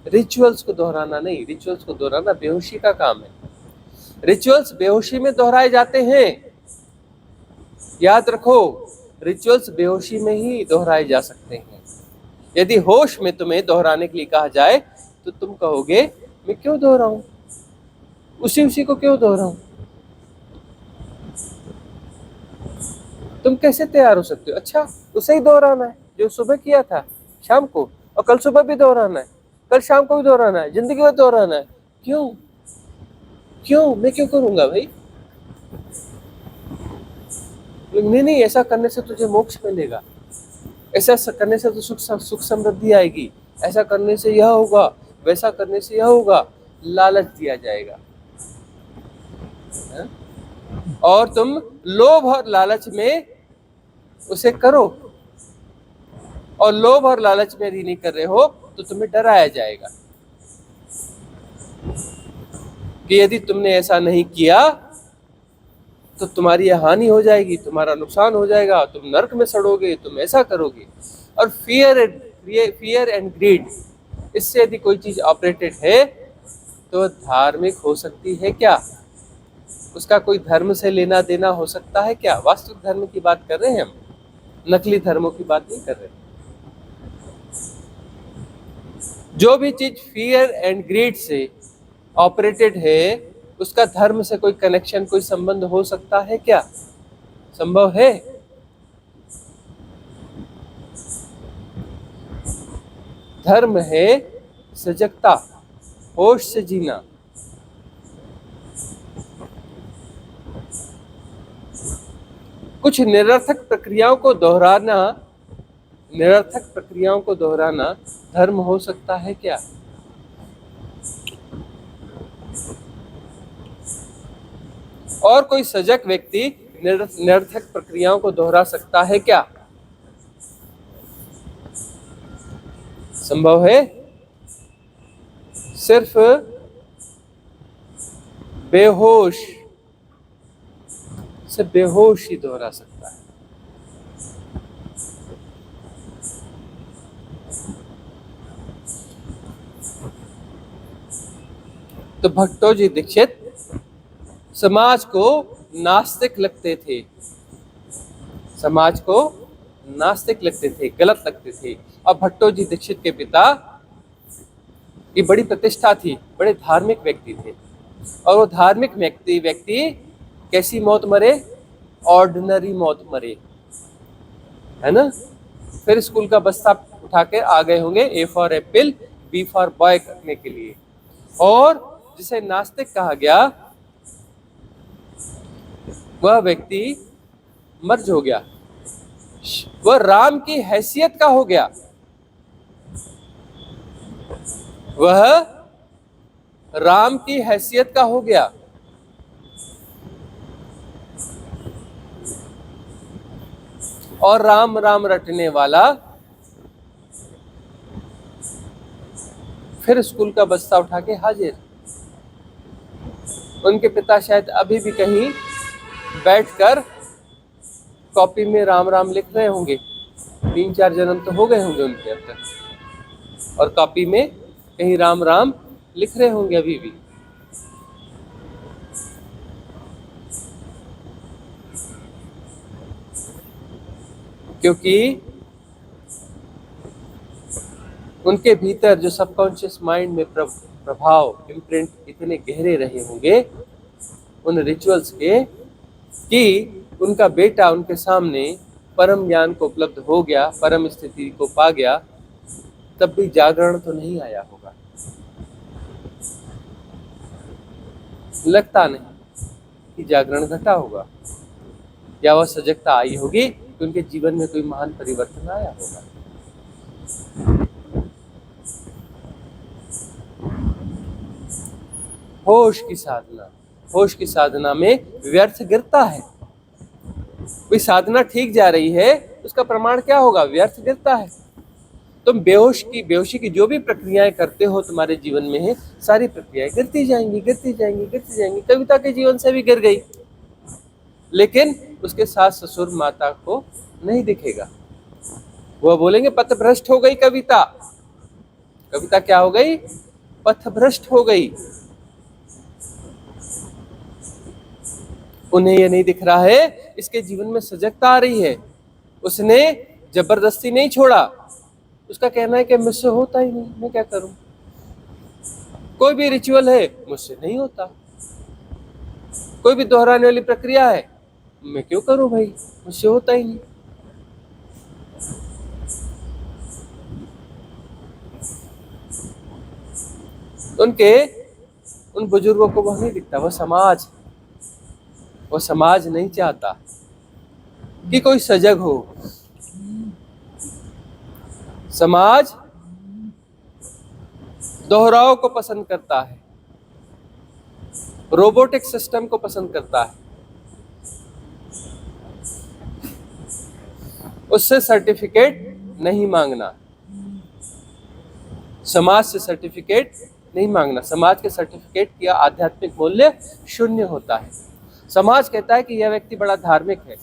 रिचुअल्स को दोहराना नहीं। रिचुअल्स को दोहराना बेहोशी का काम है। रिचुअल्स बेहोशी में दोहराए जाते हैं, याद रखो। रिचुअल्स बेहोशी में ही दोहराए जा सकते हैं। यदि होश में तुम्हें दोहराने के लिए कहा जाए तो तुम कहोगे मैं क्यों दोहराऊं, उसी को क्यों दोहराऊं। तुम कैसे तैयार हो सकते हो? अच्छा, उसे ही दोहराना है जो सुबह किया था शाम को, और कल सुबह भी दोहराना है, कल शाम को भी दोहराना है, जिंदगी में दोहराना है। क्यों क्यों मैं क्यों करूंगा भाई? नहीं, ऐसा करने से तुझे मोक्ष मिलेगा, ऐसा करने से तो सुख समृद्धि आएगी, ऐसा करने से यह होगा, वैसा करने से यह होगा। लालच दिया जाएगा है? और तुम लोभ और लालच में उसे करो, और लोभ और लालच में यदि नहीं कर रहे हो तो तुम्हें डराया जाएगा कि यदि तुमने ऐसा नहीं किया तो तुम्हारी हानि हो जाएगी, तुम्हारा नुकसान हो जाएगा, तुम नरक में सड़ोगे, तुम ऐसा करोगे। और फियर एंड ग्रीड, इससे यदि कोई चीज ऑपरेटेड है तो धार्मिक हो सकती है क्या? उसका कोई धर्म से लेना देना हो सकता है क्या? वास्तविक धर्म की बात कर रहे हैं हम, नकली धर्मों की बात नहीं कर रहे। जो भी चीज फियर एंड ग्रीड से ऑपरेटेड है उसका धर्म से कोई कनेक्शन, कोई संबंध हो सकता है क्या? संभव है? धर्म है सजगता, होश से जीना। कुछ निरर्थक प्रक्रियाओं को दोहराना धर्म हो सकता है क्या? और कोई सजग व्यक्ति निरर्थक प्रक्रियाओं को दोहरा सकता है क्या? संभव है? सिर्फ बेहोश ही दोहरा सकता है। तो भट्टोजी दीक्षित समाज को नास्तिक लगते थे, गलत लगते थे। और भट्टोजी दीक्षित के पिता की बड़ी प्रतिष्ठा थी, बड़े धार्मिक व्यक्ति थे, और वो धार्मिक व्यक्ति कैसी मौत मरे? ऑर्डिनरी मौत मरे, है ना। फिर स्कूल का बस्ता उठा के आ गए होंगे, A for apple, B for boy करने के लिए। और जिसे नास्तिक कहा गया वह व्यक्ति मर्ज हो गया, वह राम की हैसियत का हो गया, वह राम की हैसियत का हो गया। और राम राम रटने वाला फिर स्कूल का बस्ता उठा के हाजिर। उनके पिता शायद अभी भी कहीं बैठकर कॉपी में राम राम लिख रहे होंगे, 3-4 जन्म तो हो गए होंगे उनके अब तक, और कॉपी में कहीं राम राम लिख रहे होंगे अभी भी। क्योंकि उनके भीतर जो सबकॉन्शियस माइंड में प्रभाव, इम्प्रिंट इतने गहरे रहे होंगे उन रिचुअल्स के, कि उनका बेटा उनके सामने परम ज्ञान को उपलब्ध हो गया, परम स्थिति को पा गया, तब भी जागरण तो नहीं आया होगा। लगता नहीं कि जागरण घटा होगा। या वह सजगता आई होगी कि उनके जीवन में कोई महान परिवर्तन आया होगा। होश की साधना में व्यर्थ गिरता है। कोई साधना ठीक जा रही है, उसका प्रमाण क्या होगा? व्यर्थ गिरता है। तुम बेहोशी की जो भी प्रक्रियाएं करते हो तुम्हारे जीवन में है, सारी प्रक्रियाएं गिरती जाएंगी। कविता के जीवन से भी गिर गई, लेकिन उसके सास ससुर माता को नहीं दिखेगा। वह बोलेंगे पथभ्रष्ट हो गई कविता। कविता क्या हो गई? पथभ्रष्ट हो गई। उन्हें यह नहीं दिख रहा है, इसके जीवन में सजगता आ रही है। उसने जबरदस्ती नहीं छोड़ा। उसका कहना है कि मुझसे होता ही नहीं, मैं क्या करूं? कोई भी रिचुअल है, मुझसे नहीं होता। कोई भी दोहराने वाली प्रक्रिया है, मैं क्यों करूं भाई, मुझसे होता ही नहीं। उन बुजुर्गों को वह नहीं दिखता। वो समाज नहीं चाहता कि कोई सजग हो। समाज दोहराव को पसंद करता है, रोबोटिक सिस्टम को पसंद करता है। उससे सर्टिफिकेट नहीं मांगना, समाज से सर्टिफिकेट नहीं मांगना। समाज के सर्टिफिकेट का आध्यात्मिक मूल्य शून्य होता है। समाज कहता है कि यह व्यक्ति बड़ा धार्मिक है,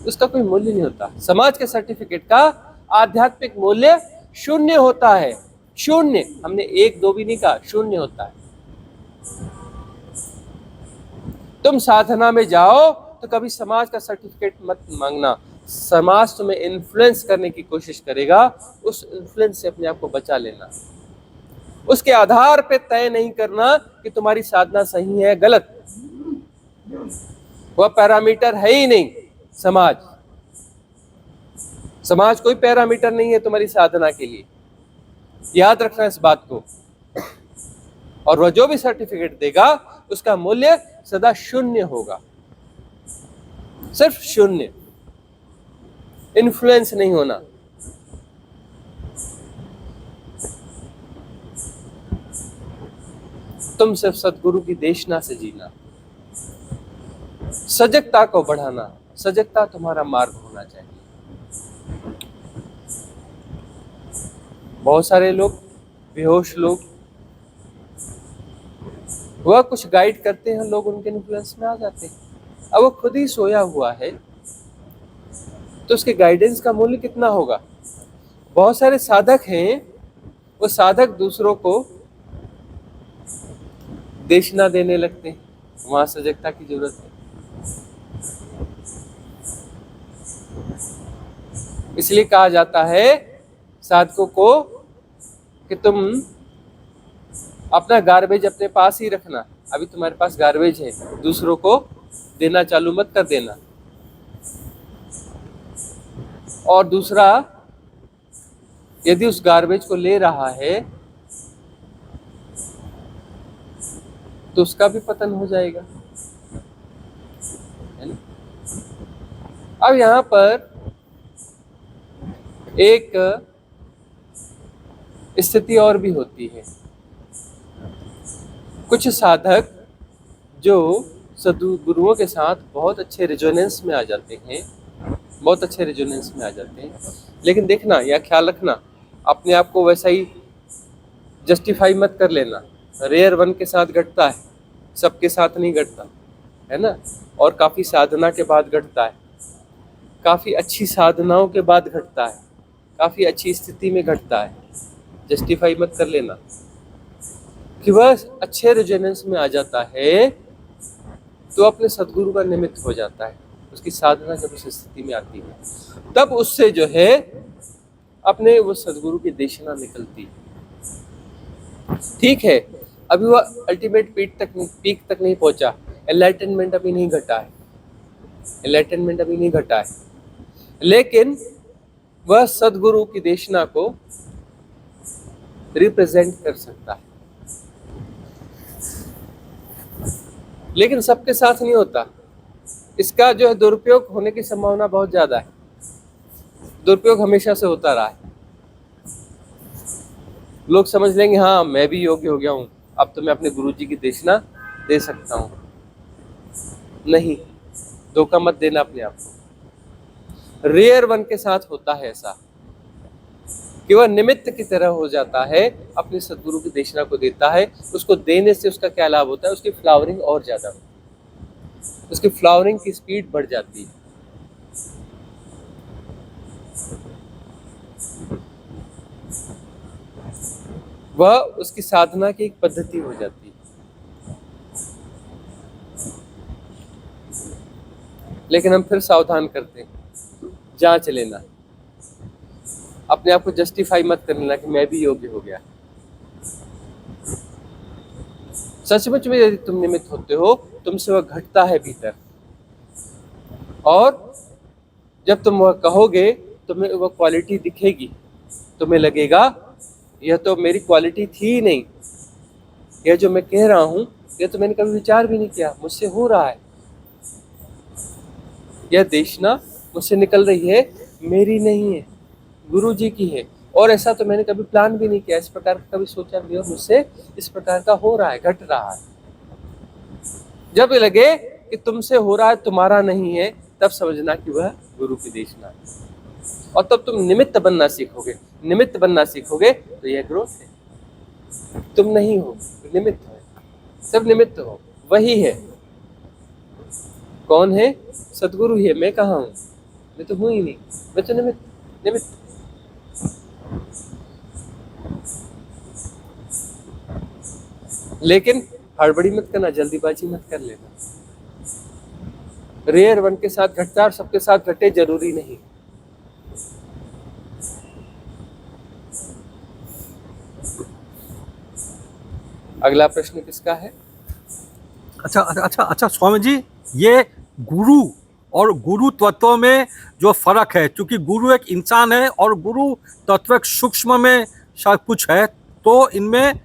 उसका कोई मूल्य नहीं होता। समाज के सर्टिफिकेट का आध्यात्मिक मूल्य शून्य होता है। शून्य, हमने 1 2 भी नहीं कहा, शून्य होता है। तुम साधना में जाओ तो कभी समाज का सर्टिफिकेट मत मांगना। समाज तुम्हें इन्फ्लुएंस करने की कोशिश करेगा, उस इन्फ्लुएंस से अपने आप को बचा लेना। उसके आधार पे तय नहीं करना कि तुम्हारी साधना सही है गलत। वह पैरामीटर है ही नहीं। समाज कोई पैरामीटर नहीं है तुम्हारी साधना के लिए, याद रखना इस बात को। और वह जो भी सर्टिफिकेट देगा उसका मूल्य सदा शून्य होगा, सिर्फ शून्य, इन्फ्लुएंस नहीं होना। तुम सिर्फ सदगुरु की देशना से जीना, सजगता को बढ़ाना। सजगता तुम्हारा मार्ग होना चाहिए। बहुत सारे लोग, बेहोश लोग, वह कुछ गाइड करते हैं, लोग उनके इन्फ्लुएंस में आ जाते हैं। अब वो खुद ही सोया हुआ है तो उसके गाइडेंस का मूल्य कितना होगा? बहुत सारे साधक हैं, वो साधक दूसरों को देशना देने लगते हैं। वहां सजगता की जरूरत है। इसलिए कहा जाता है साधकों को कि तुम अपना गार्बेज अपने पास ही रखना। अभी तुम्हारे पास गार्बेज है, दूसरों को देना चालू मत कर देना। और दूसरा, यदि उस गार्बेज को ले रहा है तो उसका भी पतन हो जाएगा, है ना? अब यहां पर एक स्थिति और भी होती है। कुछ साधक जो सद्गुरुओं के साथ बहुत अच्छे रेजोनेंस में आ जाते हैं, लेकिन देखना या ख्याल रखना, अपने आप को वैसा ही जस्टिफाई मत कर लेना। रेयर वन के साथ घटता है, सबके साथ नहीं घटता, है ना? और काफ़ी साधना के बाद घटता है, काफ़ी अच्छी साधनाओं के बाद घटता है, काफ़ी अच्छी स्थिति में घटता है। जस्टिफाई मत कर लेना कि वह अच्छे रेजोनेंस में आ जाता है तो अपने सद्गुरु का निमित्त हो जाता है। उसकी साधना जब उस स्थिति में आती है तब उससे जो है अपने वो सद्गुरु की देशना निकलती है। ठीक है, अभी वह अल्टीमेट पीक तक नहीं पहुंचा, एनलाइटनमेंट अभी नहीं घटा है, लेकिन वह सद्गुरु की देशना को रिप्रेजेंट कर सकता है। लेकिन सबके साथ नहीं होता। इसका जो है दुरुपयोग होने की संभावना बहुत ज्यादा है। दुरुपयोग हमेशा से होता रहा है। लोग समझ लेंगे हाँ मैं भी योग्य हो गया हूँ, अब तो मैं अपने गुरुजी की दक्षिणा दे सकता हूँ। नहीं, धोखा मत देना अपने आप को। रेयर वन के साथ होता है ऐसा कि वह निमित्त की तरह हो जाता है, अपने सदगुरु की दक्षिणा को देता है। उसको देने से उसका क्या लाभ होता है? उसकी फ्लावरिंग और ज्यादा होती है, उसकी फ्लावरिंग की स्पीड बढ़ जाती है। वह उसकी साधना की एक पद्धति हो जाती है। लेकिन हम फिर सावधान करते हैं, जांच लेना, अपने आप को जस्टिफाई मत कर लेना कि मैं भी योग्य हो गया। सचमुच में यदि तुम निमित्त होते हो, तुमसे वह घटता है भीतर, और जब तुम वह कहोगे तुम्हें वह क्वालिटी दिखेगी, तुम्हें लगेगा यह तो मेरी क्वालिटी थी ही नहीं, यह जो मैं कह रहा हूं यह तो मैंने कभी विचार भी नहीं किया, मुझसे हो रहा है, यह दक्षिणा मुझसे निकल रही है, मेरी नहीं है, गुरु जी की है, और ऐसा तो मैंने कभी प्लान भी नहीं किया, इस प्रकार का कभी सोचा भी, और मुझसे इस प्रकार का हो रहा है, घट रहा है। जब लगे कि तुमसे हो रहा है, तुम्हारा नहीं है, तब समझना कि वह गुरु की दक्षिणा है। और तब तुम निमित्त बनना सीखोगे। निमित्त बनना सीखोगे तो यह ग्रोथ है। तुम नहीं हो, निमित्त हो, सब निमित्त हो, वही है। कौन है? सदगुरु ही है। मैं कहाँ हूँ? मैं तो हूँ ही नहीं, मैं तो निमित्त। निमित्त लेकिन हड़बड़ी मत करना, जल्दीबाजी मत कर लेना। रेयर वन के साथ घटता है और सबके साथ घटे जरूरी नहीं। अगला प्रश्न किसका है? अच्छा स्वामी जी, ये गुरु और गुरु तत्व में जो फर्क है, क्योंकि गुरु एक इंसान है और गुरु तत्व एक सूक्ष्म में शायद कुछ है, तो इनमें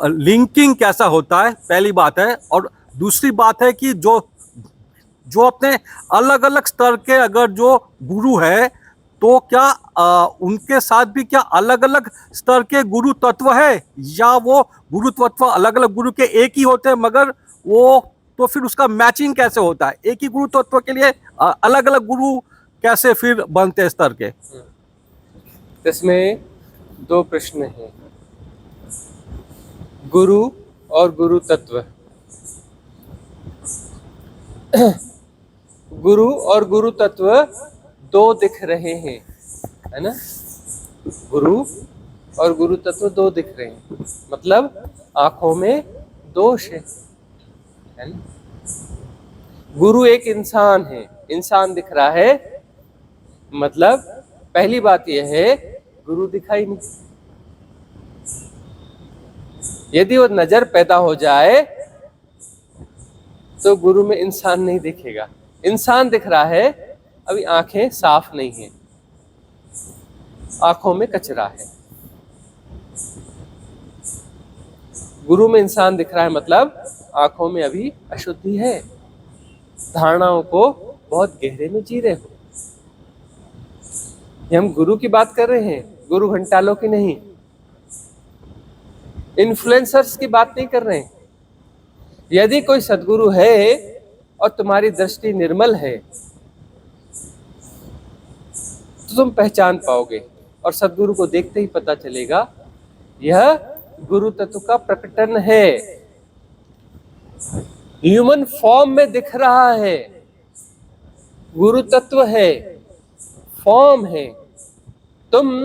लिंकिंग कैसा होता है, पहली बात है। और दूसरी बात है कि जो अपने अलग अलग स्तर के अगर जो गुरु है, तो क्या उनके साथ भी क्या अलग अलग स्तर के गुरु तत्व है, या वो गुरु तत्व अलग अलग गुरु के एक ही होते हैं, मगर वो तो फिर उसका मैचिंग कैसे होता है? एक ही गुरु तत्व के लिए अलग अलग गुरु कैसे फिर बनते हैं स्तर के? इसमें दो प्रश्न हैं, गुरु और गुरु तत्व। गुरु और गुरु तत्व दो दिख रहे हैं, है ना? गुरु और गुरु तत्व दो दिख रहे हैं, मतलब आंखों में दोष है ना? गुरु एक इंसान है, इंसान दिख रहा है, मतलब पहली बात यह है गुरु दिखाई नहीं। यदि वो नजर पैदा हो जाए तो गुरु में इंसान नहीं दिखेगा। इंसान दिख रहा है, अभी आंखें साफ नहीं है, आंखों में कचरा है। गुरु में इंसान दिख रहा है, मतलब आंखों में अभी अशुद्धि है, धारणाओं को बहुत गहरे में जी रहे हो। ये हम गुरु की बात कर रहे हैं, गुरु घंटालों की नहीं, इन्फ्लुएंसर्स की बात नहीं कर रहे हैं। यदि कोई सदगुरु है और तुम्हारी दृष्टि निर्मल है तो तुम पहचान पाओगे, और सदगुरु को देखते ही पता चलेगा यह गुरु तत्व का प्रकटन है। ह्यूमन फॉर्म में दिख रहा है, गुरु तत्व है, फॉर्म है। तुम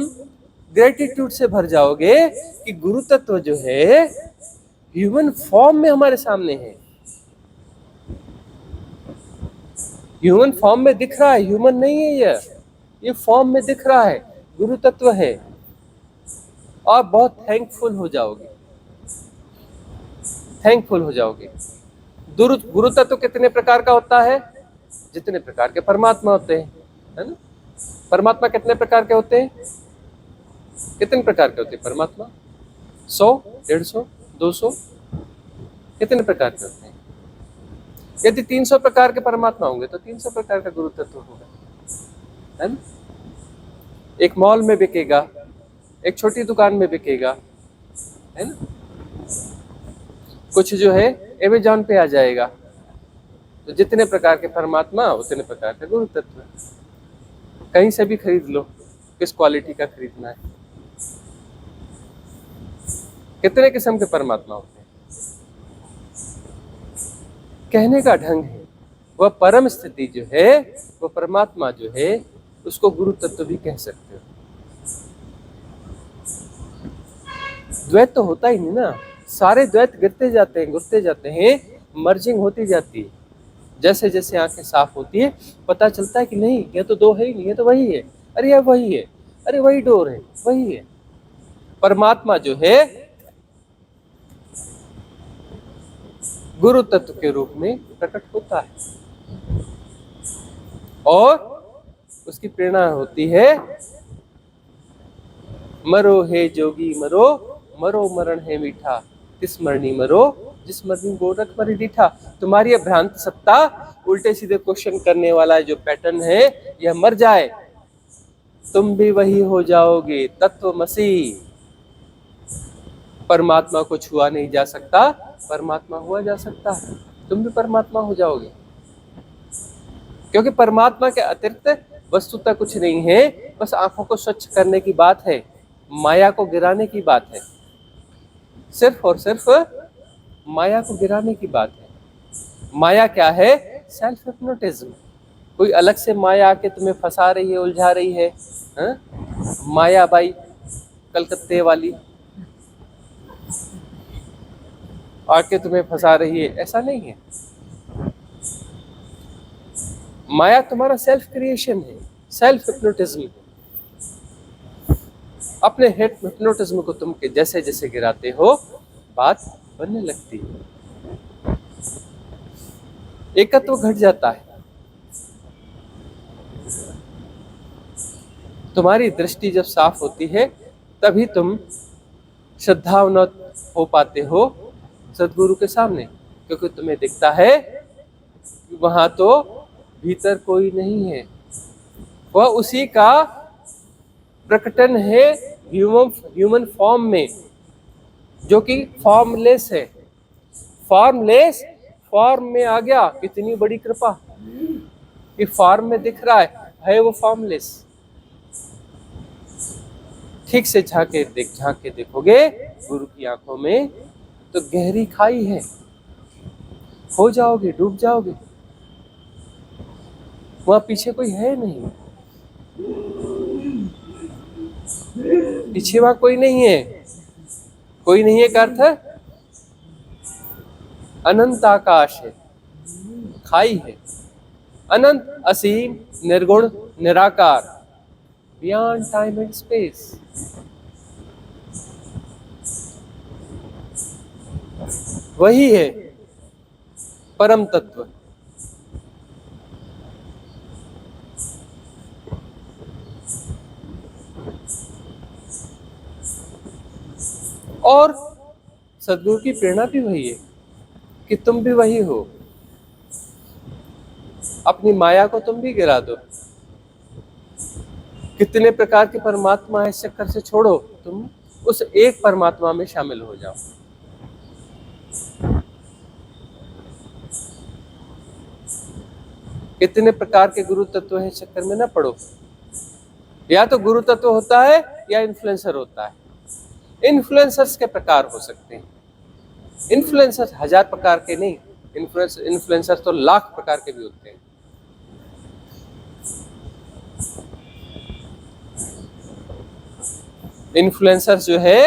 ग्रेटिट्यूड से भर जाओगे कि गुरु तत्व जो है ह्यूमन फॉर्म में हमारे सामने है, ह्यूमन फॉर्म में दिख रहा है, ह्यूमन नहीं है ये फॉर्म में दिख रहा है, गुरु तत्व है। और बहुत थैंकफुल हो जाओगे, थैंकफुल हो जाओगे। गुरु तत्व कितने प्रकार का होता है? जितने प्रकार के परमात्मा होते हैं, है ना? परमात्मा कितने प्रकार के होते हैं? कितने प्रकार के होते हैं परमात्मा? 100, 150, 200, कितने प्रकार के होते हैं? यदि 300 प्रकार के परमात्मा होंगे तो 300 प्रकार का गुरु तत्व होगा, है ना? एक मॉल में बिकेगा, एक छोटी दुकान में बिकेगा, है ना? कुछ जो है अमेज़न पे आ जाएगा। तो जितने प्रकार के परमात्मा उतने प्रकार का गुरु तत्व। कहीं से भी खरीद लो, किस क्वालिटी का खरीदना है। कितने किस्म के परमात्मा होते हैं, कहने का ढंग है। वह परम स्थिति जो है, वो परमात्मा जो है, उसको गुरु तत्व भी कह सकते हो। द्वैत तो होता ही नहीं ना, सारे द्वैत गिरते जाते हैं, मर्जिंग होती जाती है। जैसे जैसे आंखें साफ होती है पता चलता है कि नहीं, ये तो दो है ही नहीं, ये तो वही है, अरे यह वही है, अरे वही डोर है, वही है। परमात्मा जो है गुरु तत्व के रूप में प्रकट होता है और उसकी प्रेरणा होती है, मरो हे जोगी मरो, मरो मरण है मीठा, तिस मरनी मरो, जिस मरनी गोरख मरी दीठा। तुम्हारी भ्रांत सत्ता, उल्टे सीधे क्वेश्चन करने वाला जो पैटर्न है, यह मर जाए, तुम भी वही हो जाओगे, तत्वमसि। परमात्मा को छुआ नहीं जा सकता, परमात्मा हुआ जा सकता है, तुम भी परमात्मा हो जाओगे। क्योंकि परमात्मा के अतिरिक्त वस्तुतः कुछ नहीं है, बस आंखों को स्वच्छ करने की बात है, माया को गिराने की बात है, सिर्फ और सिर्फ माया को गिराने की बात है। माया क्या है? Self hypnotism. कोई अलग से माया आके तुम्हें फंसा रही है, उलझा रही है, माया बाई कलकत्ते वाली आके तुम्हें फंसा रही है, ऐसा नहीं है। माया तुम्हारा सेल्फ क्रिएशन है, सेल्फ हिप्नोटिज्म है। अपने हिप्नोटिज्म को तुम जैसे जैसे गिराते हो, बात बनने लगती है, एकत्व घट जाता है। तुम्हारी दृष्टि जब साफ होती है तभी तुम श्रद्धावनत हो पाते हो सदगुरु के सामने, क्योंकि तुम्हें दिखता है कि वहां तो भीतर कोई नहीं है, वह उसी का प्रकटन है ह्यूमन फॉर्म में, जो कि फॉर्मलेस है। फॉर्मलेस फॉर्म में आ गया, कितनी बड़ी कृपा कि फॉर्म में दिख रहा है वो फॉर्मलेस। ठीक से झांक के देखोगे गुरु की आंखों में तो गहरी खाई है, हो जाओगे, डूब जाओगे। वहां पीछे कोई है नहीं, पीछे वहां कोई नहीं है। कोई नहीं है का अर्थ है अनंत आकाश है, खाई है, अनंत, असीम, निर्गुण, निराकार, बियॉन्ड टाइम एंड स्पेस। वही है परम तत्व। और सद्गुरु की प्रेरणा भी वही है कि तुम भी वही हो। अपनी माया को तुम भी गिरा दो। कितने प्रकार के परमात्मा इस चक्कर से छोड़ो, तुम उस एक परमात्मा में शामिल हो जाओ। कितने प्रकार के गुरु तत्व है, चक्कर में ना पड़ो। या तो गुरु तत्व होता है या इन्फ्लुएंसर होता है। इन्फ्लुएंसर्स के प्रकार हो सकते हैं। इन्फ्लुएंसर 1000 प्रकार के नहीं, इन्फ्लुएंसर तो लाख प्रकार के भी होते हैं। इन्फ्लुएंसर्स जो है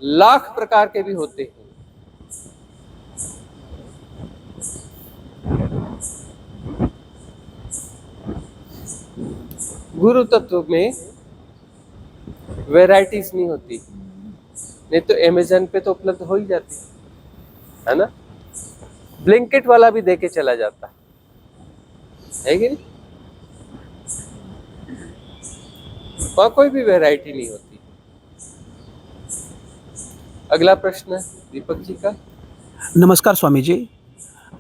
लाख प्रकार के भी होते हैं। गुरु तत्व में वैरायटीज नहीं होती, नहीं तो अमेज़न पे तो उपलब्ध हो ही जाती है ना। ब्लिंकिट वाला भी देके चला जाता है कि नहीं? वहां कोई भी वैरायटी नहीं होती। अगला प्रश्न दीपक जी का। नमस्कार स्वामी जी,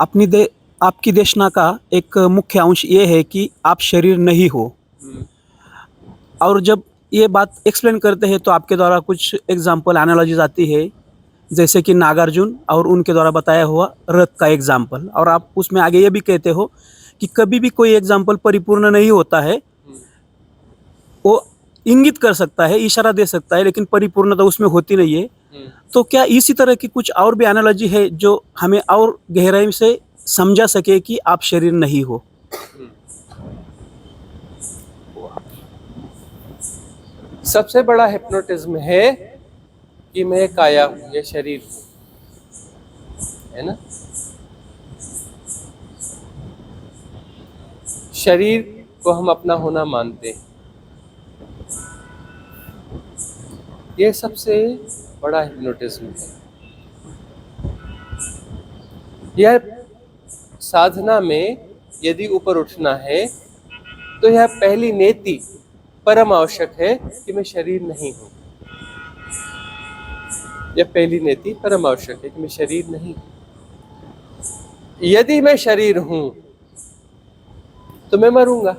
आपकी देशना का एक मुख्य अंश ये है कि आप शरीर नहीं हो। और जब ये बात एक्सप्लेन करते हैं तो आपके द्वारा कुछ एग्जाम्पल एनालॉजीज आती है, जैसे कि नागार्जुन और उनके द्वारा बताया हुआ रथ का एग्जाम्पल, और आप उसमें आगे ये भी कहते हो कि कभी भी कोई एग्जाम्पल परिपूर्ण नहीं होता है, वो इंगित कर सकता है, इशारा दे सकता है, लेकिन परिपूर्णता उसमें होती नहीं है। तो क्या इसी तरह की कुछ और भी एनालॉजी है जो हमें और गहराई से समझा सके कि आप शरीर नहीं हो? सबसे बड़ा हिप्नोटिज्म है कि मैं काया हूं, ये शरीर हूं, है ना। शरीर को हम अपना होना मानते हैं, ये सबसे बड़ा हिप्नोटिज्म है। यह साधना में यदि ऊपर उठना है तो यह पहली नेति परम आवश्यक है कि मैं शरीर नहीं हूं। यह पहली नेति परम आवश्यक है कि मैं शरीर नहीं हूं। यदि मैं शरीर हूं तो मैं मरूंगा।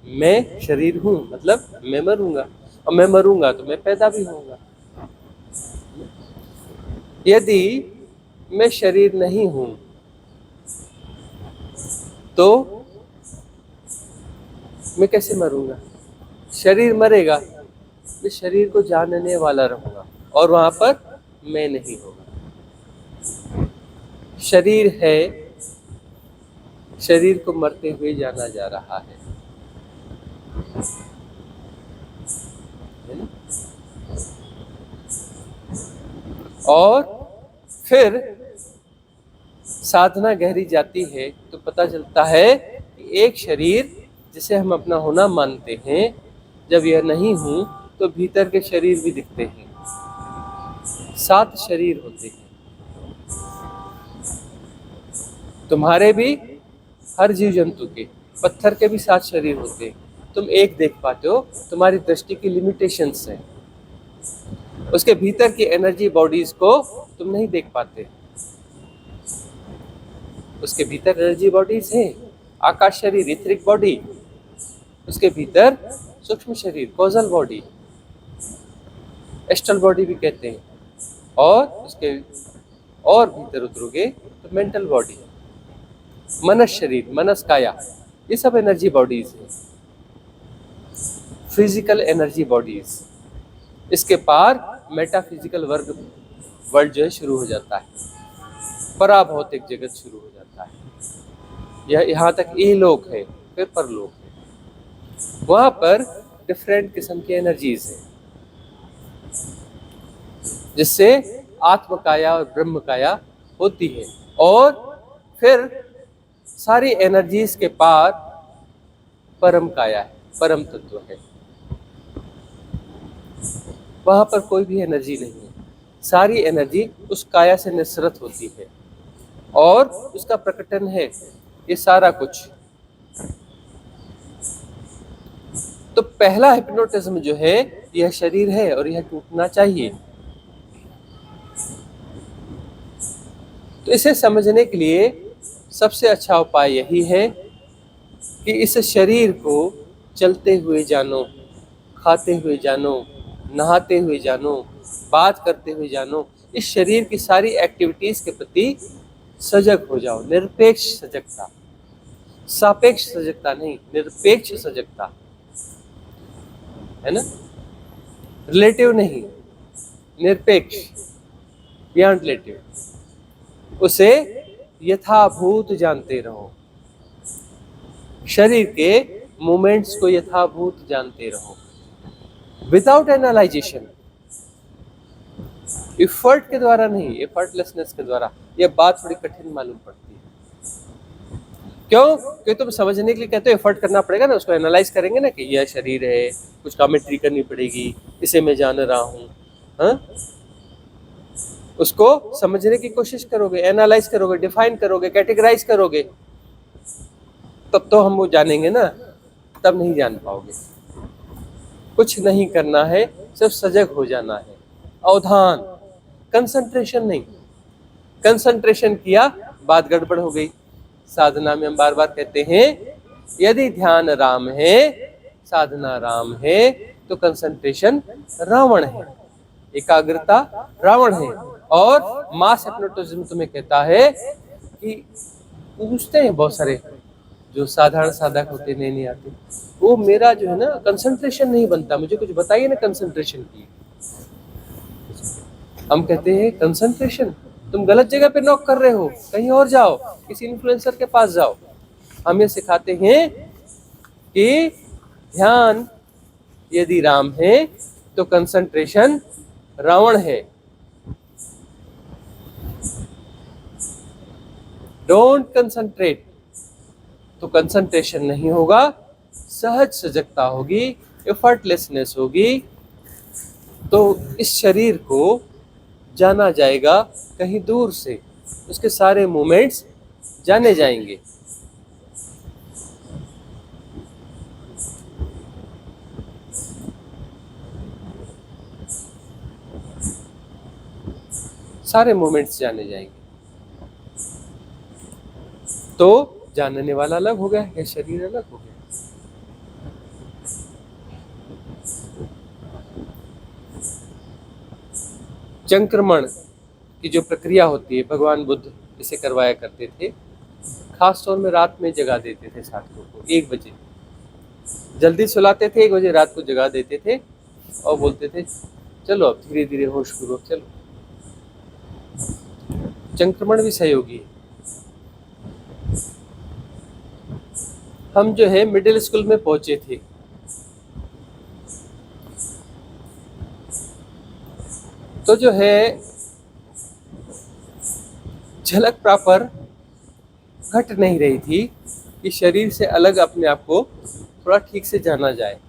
मैं शरीर हूं मतलब मैं मरूंगा, और मैं मरूंगा तो मैं पैदा भी होऊंगा। यदि मैं शरीर नहीं हूं तो मैं कैसे मरूंगा? शरीर मरेगा, मैं शरीर को जानने वाला रहूंगा और वहां पर मैं नहीं होगा। शरीर है, शरीर को मरते हुए जाना जा रहा है ना? और फिर साधना गहरी जाती है तो पता चलता है कि एक शरीर जिसे हम अपना होना मानते हैं, जब यह नहीं हूं तो भीतर के शरीर भी दिखते हैं। 7 शरीर होते हैं तुम्हारे भी, हर जीव जंतु के, पत्थर के भी 7 शरीर होते हैं। तुम एक देख पाते हो, तुम्हारी दृष्टि की लिमिटेशंस है। उसके भीतर की एनर्जी बॉडीज को तुम नहीं देख पाते। उसके भीतर एनर्जी बॉडीज है, आकाश शरीर, इथरिक बॉडी, उसके भीतर सूक्ष्म शरीर, कॉजल बॉडी, एस्ट्रल बॉडी भी कहते हैं, और उसके और भीतर उतरोगे तो मेंटल बॉडी, मनस शरीर, मनस काया, ये सब एनर्जी बॉडीज है, फिजिकल एनर्जी बॉडीज। इसके पार मेटाफिजिकल वर्ल्ड जो है शुरू हो जाता है, पराभौतिक जगत शुरू हो जाता है। यह यहाँ तक इहलोक है, फिर परलोक है। वहां पर डिफरेंट किस्म की एनर्जीज है, जिससे आत्म काया और ब्रह्म काया होती है। और फिर सारी एनर्जीज के पार परम काया है, परम तत्व है। वहां पर कोई भी एनर्जी नहीं है, सारी एनर्जी उस काया से निस्सृत होती है और उसका प्रकटन है ये सारा कुछ। तो पहला हिप्नोटिज्म जो है, यह शरीर है और यह टूटना चाहिए। तो इसे समझने के लिए सबसे अच्छा उपाय यही है कि इस शरीर को चलते हुए जानो, खाते हुए जानो, नहाते हुए जानो, बात करते हुए जानो। इस शरीर की सारी एक्टिविटीज के प्रति सजग हो जाओ। निरपेक्ष सजगता, सापेक्ष सजगता नहीं, निरपेक्ष सजगता, है ना। रिलेटिव नहीं, निरपेक्ष, बियॉन्ड रिलेटिव। उसे यथाभूत जानते रहो, शरीर के मूवमेंट्स को यथाभूत जानते रहो, विदाउट एनालाइजेशन, एफर्ट के द्वारा नहीं, एफर्टलेसनेस के द्वारा। यह बात थोड़ी कठिन मालूम पड़ती है। क्यों? क्योंकि तुम समझने के लिए कहते हो एफर्ट करना पड़ेगा ना, उसको एनालाइज करेंगे ना कि यह शरीर है, कुछ कमेंट्री करनी पड़ेगी, इसे मैं जान रहा हूँ, हाँ? उसको समझने की कोशिश करोगे, एनालाइज करोगे, डिफाइन करोगे, कैटेगराइज करोगे, तब तो हम वो जानेंगे ना, तब नहीं जान पाओगे। कुछ नहीं करना है, सिर्फ सजग हो जाना है। अवधान, कंसंट्रेशन नहीं। कंसंट्रेशन किया बात गड़बड़ हो गई। साधना में हम बार बार कहते हैं यदि ध्यान राम है, साधना राम है, तो कंसंट्रेशन रावण है, एकाग्रता रावण है। और मास हिप्नोटिज्म तुम्हें कहता है कि पूछते हैं बहुत सारे जो साधारण साधक होते नहीं आते, वो मेरा जो है ना कंसंट्रेशन नहीं बनता, मुझे कुछ बताइए ना कंसंट्रेशन की। हम कहते हैं कंसंट्रेशन, तुम गलत जगह पे नॉक कर रहे हो, कहीं और जाओ, किसी इन्फ्लुएंसर के पास जाओ। हम ये सिखाते हैं कि ध्यान यदि राम है तो कंसंट्रेशन रावण है। डोंट कंसंट्रेट, तो कंसंट्रेशन नहीं होगा, सहज सजगता होगी, एफर्टलेसनेस होगी। तो इस शरीर को जाना जाएगा कहीं दूर से, उसके सारे मूवमेंट्स जाने जाएंगे। सारे मूवमेंट्स जाने जाएंगे। तो जानने वाला अलग हो गया, यह शरीर अलग हो गया। संक्रमण की जो प्रक्रिया होती है, भगवान बुद्ध इसे करवाया करते थे। खास तौर में रात में जगा देते थे साधकों को 1 बजे, जल्दी सुलाते थे, 1 बजे रात को जगा देते थे और बोलते थे चलो अब धीरे धीरे होश पूर्वक चलो। संक्रमण भी सहयोगी है। हम जो है मिडिल स्कूल में पहुंचे थे, तो जो है झलक प्रॉपर घट नहीं रही थी कि शरीर से अलग अपने आप को थोड़ा ठीक से जाना जाए।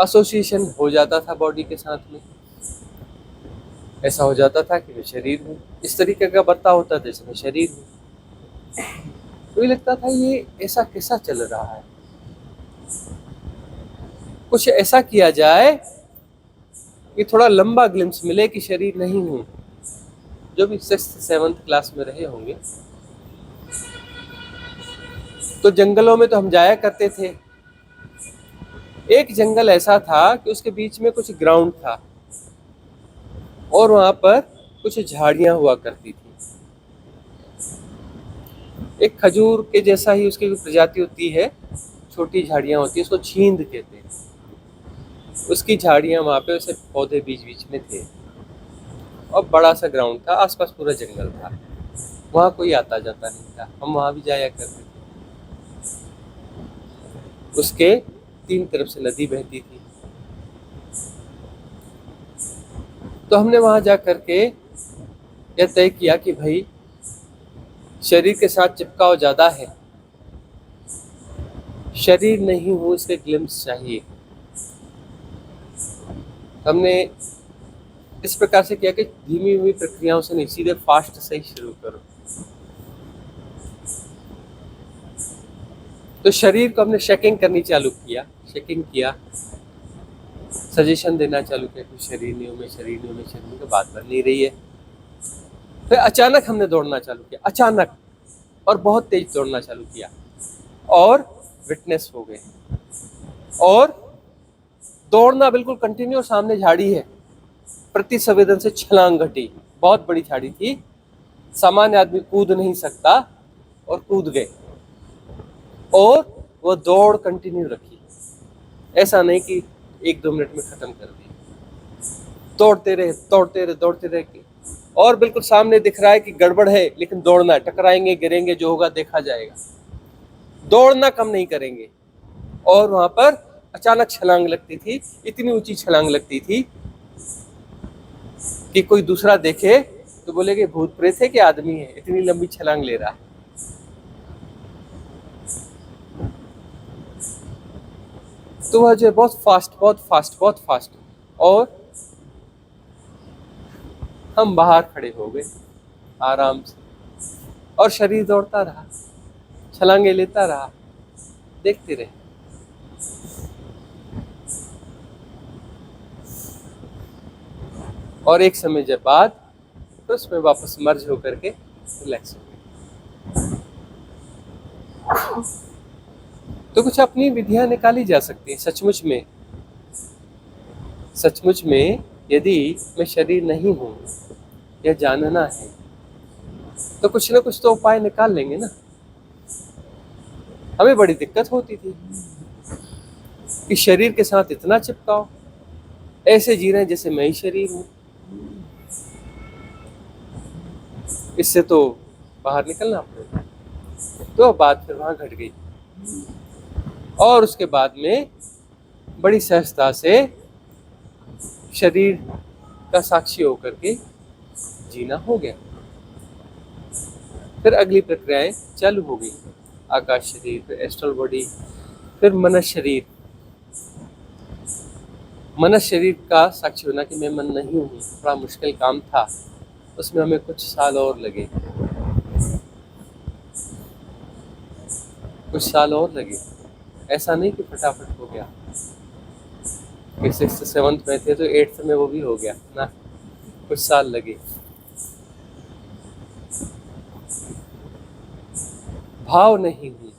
एसोसिएशन हो जाता था बॉडी के साथ में, ऐसा हो जाता था कि मैं शरीर हूँ, इस तरीके का बर्ताव होता था जैसे मैं शरीर हूँ। तो ये लगता था ये ऐसा कैसा चल रहा है, कुछ ऐसा किया जाए कि थोड़ा लंबा ग्लिम्स मिले कि शरीर नहीं हूँ। जो भी 6th 7th क्लास में रहे होंगे, तो जंगलों में तो हम जाया करते थे। एक जंगल ऐसा था कि उसके बीच में कुछ ग्राउंड था और वहां पर कुछ झाड़ियां हुआ करती थी। एक खजूर के जैसा ही उसकी प्रजाति होती है, छोटी झाड़ियां होती है, उसको छींद कहते हैं। उसकी झाड़ियां वहां पे, उसे पौधे बीच बीच में थे और बड़ा सा ग्राउंड था, आसपास पूरा जंगल था। वहां कोई आता जाता नहीं था, हम वहां भी जाया करते थे। उसके 3 तरफ से नदी बहती थी। तो हमने वहां जा करके यह तय किया कि भाई शरीर के साथ चिपकाव ज्यादा है, शरीर नहीं हूं, इसके ग्लिम्स चाहिए। हमने इस प्रकार से किया कि धीमी धीमी प्रक्रियाओं से नहीं, सीधे फास्ट से ही शुरू करो। तो शरीर को हमने शेकिंग करनी चालू किया, शेकिंग किया, सजेशन देना चालू किया कि शरीर नहीं हूं मैं, शरीर नहीं हूं मैं, शरीर नहीं हूं, बात बन नहीं रही है। फिर अचानक हमने दौड़ना चालू किया, अचानक, और बहुत तेज दौड़ना चालू किया और विटनेस हो गए। और दौड़ना बिल्कुल कंटिन्यू, सामने झाड़ी है, प्रति संवेदन से छलांग घटी, बहुत बड़ी झाड़ी थी, सामान्य आदमी कूद नहीं सकता, और कूद गए और वो दौड़ कंटिन्यू रखी। ऐसा नहीं कि 1-2 मिनट में खत्म कर दी, दौड़ते रहे दौड़ते रहे दौड़ते रहे, और बिल्कुल सामने दिख रहा है कि गड़बड़ है, लेकिन दौड़ना है, टकराएंगे गिरेंगे, जो होगा देखा जाएगा, दौड़ना कम नहीं करेंगे। और वहां पर अचानक छलांग लगती थी, इतनी ऊंची छलांग लगती थी कि कोई दूसरा देखे तो बोले कि भूत प्रेत है कि आदमी है, इतनी लंबी छलांग ले रहा है। तो वह जो बहुत फास्ट बहुत फास्ट बहुत फास्ट, और हम बाहर खड़े हो गए आराम से, और शरीर दौड़ता रहा, छलांगे लेता रहा, देखते रहे। और एक समय जब बाद तो उसमें वापस मर्ज होकर के रिलैक्स हो गए। तो कुछ अपनी विधियां निकाली जा सकती हैं। सचमुच में यदि मैं शरीर नहीं हूं या जानना है तो कुछ ना कुछ तो उपाय निकाल लेंगे ना। हमें बड़ी दिक्कत होती थी कि शरीर के साथ इतना चिपकाओ, ऐसे जी रहे हैं जैसे मैं ही शरीर हूं। इससे तो बाहर निकलना पड़ेगा। तो बात फिर वहां घट गई और उसके बाद में बड़ी सहजता से शरीर का साक्षी होकर के जीना हो गया। फिर अगली प्रक्रियाएं चालू हो गई। आकाश शरीर, फिर एस्ट्रल बॉडी, फिर मनस शरीर का साक्षी होना कि मैं मन नहीं हूँ। बड़ा मुश्किल काम था, उसमें हमें कुछ साल और लगे। ऐसा नहीं कि फटाफट हो गया कि 6th 7th में थे तो 8th में वो भी हो गया ना, कुछ साल लगे। भाव नहीं हूँ,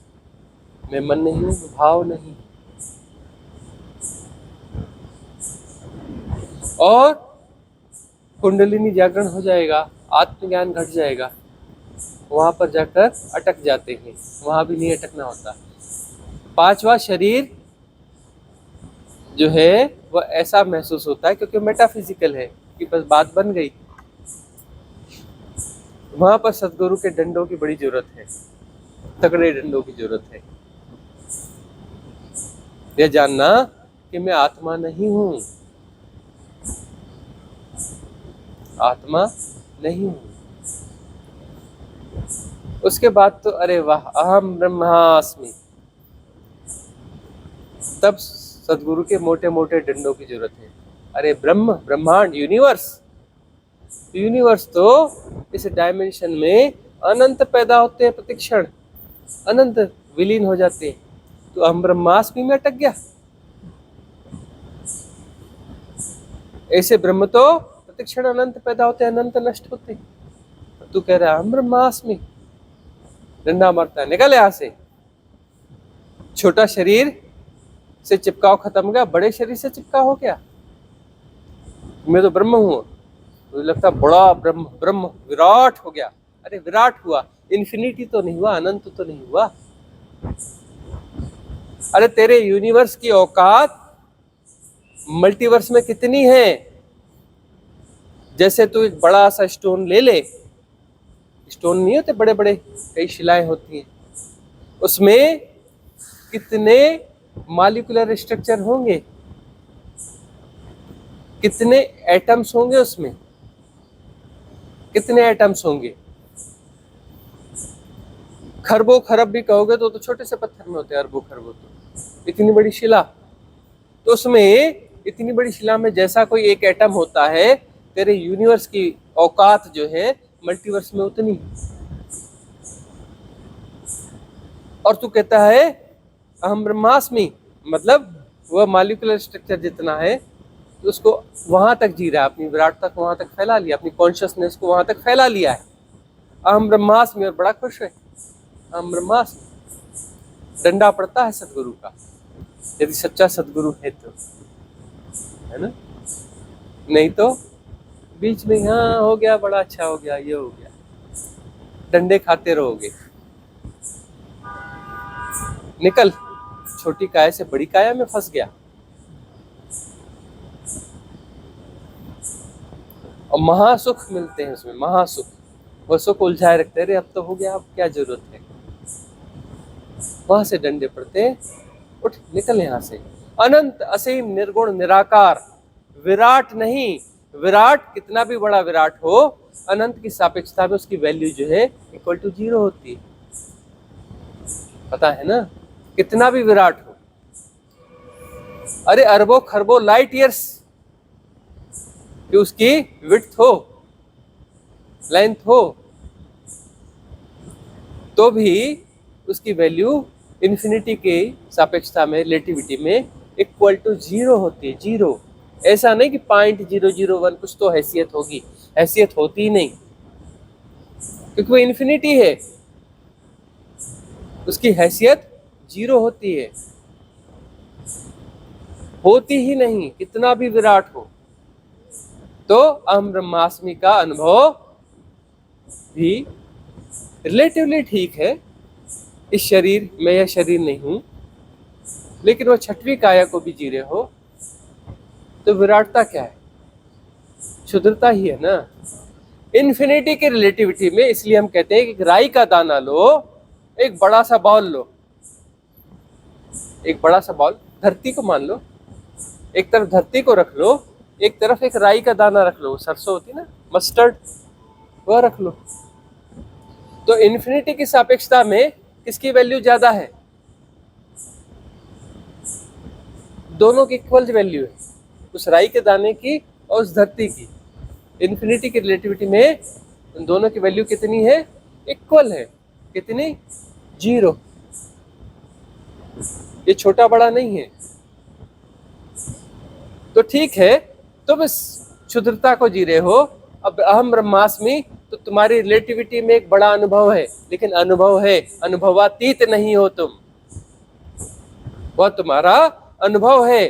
मैं मन नहीं हूँ, भाव नहीं। और कुंडलिनी जागरण हो जाएगा, आत्मज्ञान घट जाएगा। वहां पर जाकर अटक जाते हैं, वहां भी नहीं अटकना होता। 5वां शरीर जो है वह ऐसा महसूस होता है क्योंकि मेटाफिजिकल है कि बस बात बन गई। वहां पर सदगुरु के डंडों की बड़ी जरूरत है, तगड़े डंडों की जरूरत है। यह जानना कि मैं आत्मा नहीं हूं, आत्मा नहीं हूं। उसके बाद तो अरे वाह, अहम ब्रह्मास्मि। तब सदगुरु के मोटे मोटे डंडों की जरूरत है। अरे ब्रह्म, ब्रह्मांड, यूनिवर्स तो इस डायमेंशन में अनंत पैदा होते हैं, प्रतिक्षण अनंत विलीन हो जाते हैं। तो अहम ब्रह्मास्मि में अटक गया। ऐसे ब्रह्म तो प्रतिक्षण अनंत पैदा होते हैं, अनंत नष्ट होते हैं। तू कह रहा है अहम ब्रह्मास्मि, डंडा मारता है, निकल यहां से। छोटा शरीर से चिपकाव खत्म हो गया, बड़े शरीर से चिपकाव हो गया। मैं तो ब्रह्म हूं, मुझे लगता बड़ा ब्रह्म विराट हो गया। अरे विराट हुआ, इन्फिनिटी तो नहीं हुआ, अनंत तो नहीं हुआ। अरे तेरे यूनिवर्स की औकात मल्टीवर्स में कितनी है? जैसे तू एक बड़ा सा स्टोन ले, स्टोन नहीं होते बड़े बड़े, कई शिलाएं होती हैं, उसमें कितने मॉलिक्यूलर स्ट्रक्चर होंगे, कितने एटम्स होंगे, उसमें कितने एटम्स होंगे। खरबों खरब भी कहोगे तो छोटे से पत्थर में होते हैं, अरबों खरबों। तो इतनी बड़ी शिला, तो उसमें इतनी बड़ी शिला में जैसा कोई एक एटम होता है, तेरे यूनिवर्स की औकात जो है मल्टीवर्स में उतनी। और तू कहता है अहम ब्रह्मास्मि, मतलब वह मॉलिक्यूलर स्ट्रक्चर जितना है तो उसको वहां तक जी रहा है, अपनी विराट तक वहां तक फैला लिया, अपनी कॉन्शियसनेस को वहां तक फैला लिया है। अहम ब्रह्मास्मि, और बड़ा खुश है। अहम ब्रह्मास्मि, डंडा पड़ता है सदगुरु का, यदि सच्चा सदगुरु है तो, है ना। नहीं तो बीच में हाँ हो गया, बड़ा अच्छा हो गया, ये हो गया, डंडे खाते रहोगे। निकल, छोटी काया से बड़ी काया में फंस गया। और महासुख मिलते हैं उसमें, महासुख। वो सुख उलझाए रखते हैं, अब तो हो गया, अब क्या जरूरत है। वहां से डंडे पड़ते हैं, उठ निकल यहां से। अनंत, असीम, निर्गुण, निराकार, विराट नहीं। विराट कितना भी बड़ा विराट हो, अनंत की सापेक्षता में उसकी वैल्यू जो है इक्वल टू 0 होती है। पता है ना, कितना भी विराट हो। अरे अरबों खरबों लाइट ईयर्स कि उसकी विड्थ हो, लेंथ हो, तो भी उसकी वैल्यू इन्फिनिटी के सापेक्षता में, रिलेटिविटी में इक्वल टू 0 होती है। 0, ऐसा नहीं कि 0.001 कुछ तो हैसियत होगी। हैसियत होती ही नहीं, क्योंकि वो इन्फिनिटी है, उसकी हैसियत जीरो होती है, होती ही नहीं, कितना भी विराट हो। तो अहम ब्रह्मास्मि का अनुभव भी रिलेटिवली ठीक है। इस शरीर में, यह शरीर नहीं हूं, लेकिन वो छठवीं काया को भी जी रहे हो, तो विराटता क्या है? क्षुद्रता ही है ना। इन्फिनिटी की रिलेटिविटी में इसलिए हम कहते हैं कि राई का दाना लो, एक बड़ा सा बॉल लो, एक बड़ा सा बॉल, धरती को मान लो, एक तरफ धरती को रख लो, एक तरफ एक राई का दाना रख लो, सरसों होती ना, मस्टर्ड, वह रख लो। तो इन्फिनिटी की सापेक्षता में किसकी वैल्यू ज्यादा है? दोनों की इक्वल वैल्यू है, उस राई के दाने की और उस धरती की। इन्फिनिटी की रिलेटिविटी में उन दोनों की वैल्यू कितनी है? इक्वल है। कितनी? जीरो। ये छोटा बड़ा नहीं है। तो ठीक है, तुम इस क्षुद्रता को जी रहे हो। अब अहम ब्रह्मास्मि, तो तुम्हारी रिलेटिविटी में एक बड़ा अनुभव है, लेकिन अनुभव है, अनुभवातीत नहीं हो तुम, वह तुम्हारा अनुभव है।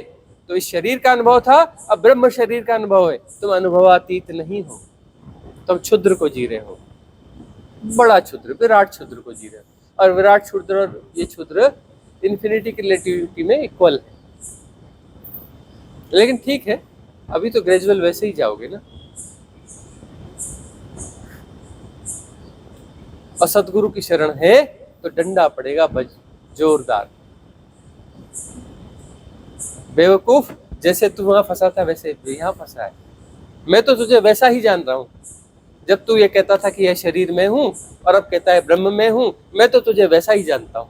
तो इस शरीर का अनुभव था, अब ब्रह्म शरीर का अनुभव है, तुम अनुभवातीत नहीं हो, तुम क्षुद्र को जी रहे हो, बड़ा क्षुद्र, विराट क्षुद्र को जी रहे हो। और विराट क्षुद्र और ये क्षुद्र इन्फिनिटी की रिलेटिविटी में इक्वल है। लेकिन ठीक है, अभी तो ग्रेजुअल वैसे ही जाओगे ना। और सदगुरु की शरण है तो डंडा पड़ेगा जोरदार। बेवकूफ, जैसे तू वहां फंसा था वैसे यहाँ फंसा है। मैं तो तुझे वैसा ही जान रहा हूं। जब तू ये कहता था कि यह शरीर में हूं और अब कहता है ब्रह्म में हूं, मैं तो तुझे वैसा ही जानता हूं।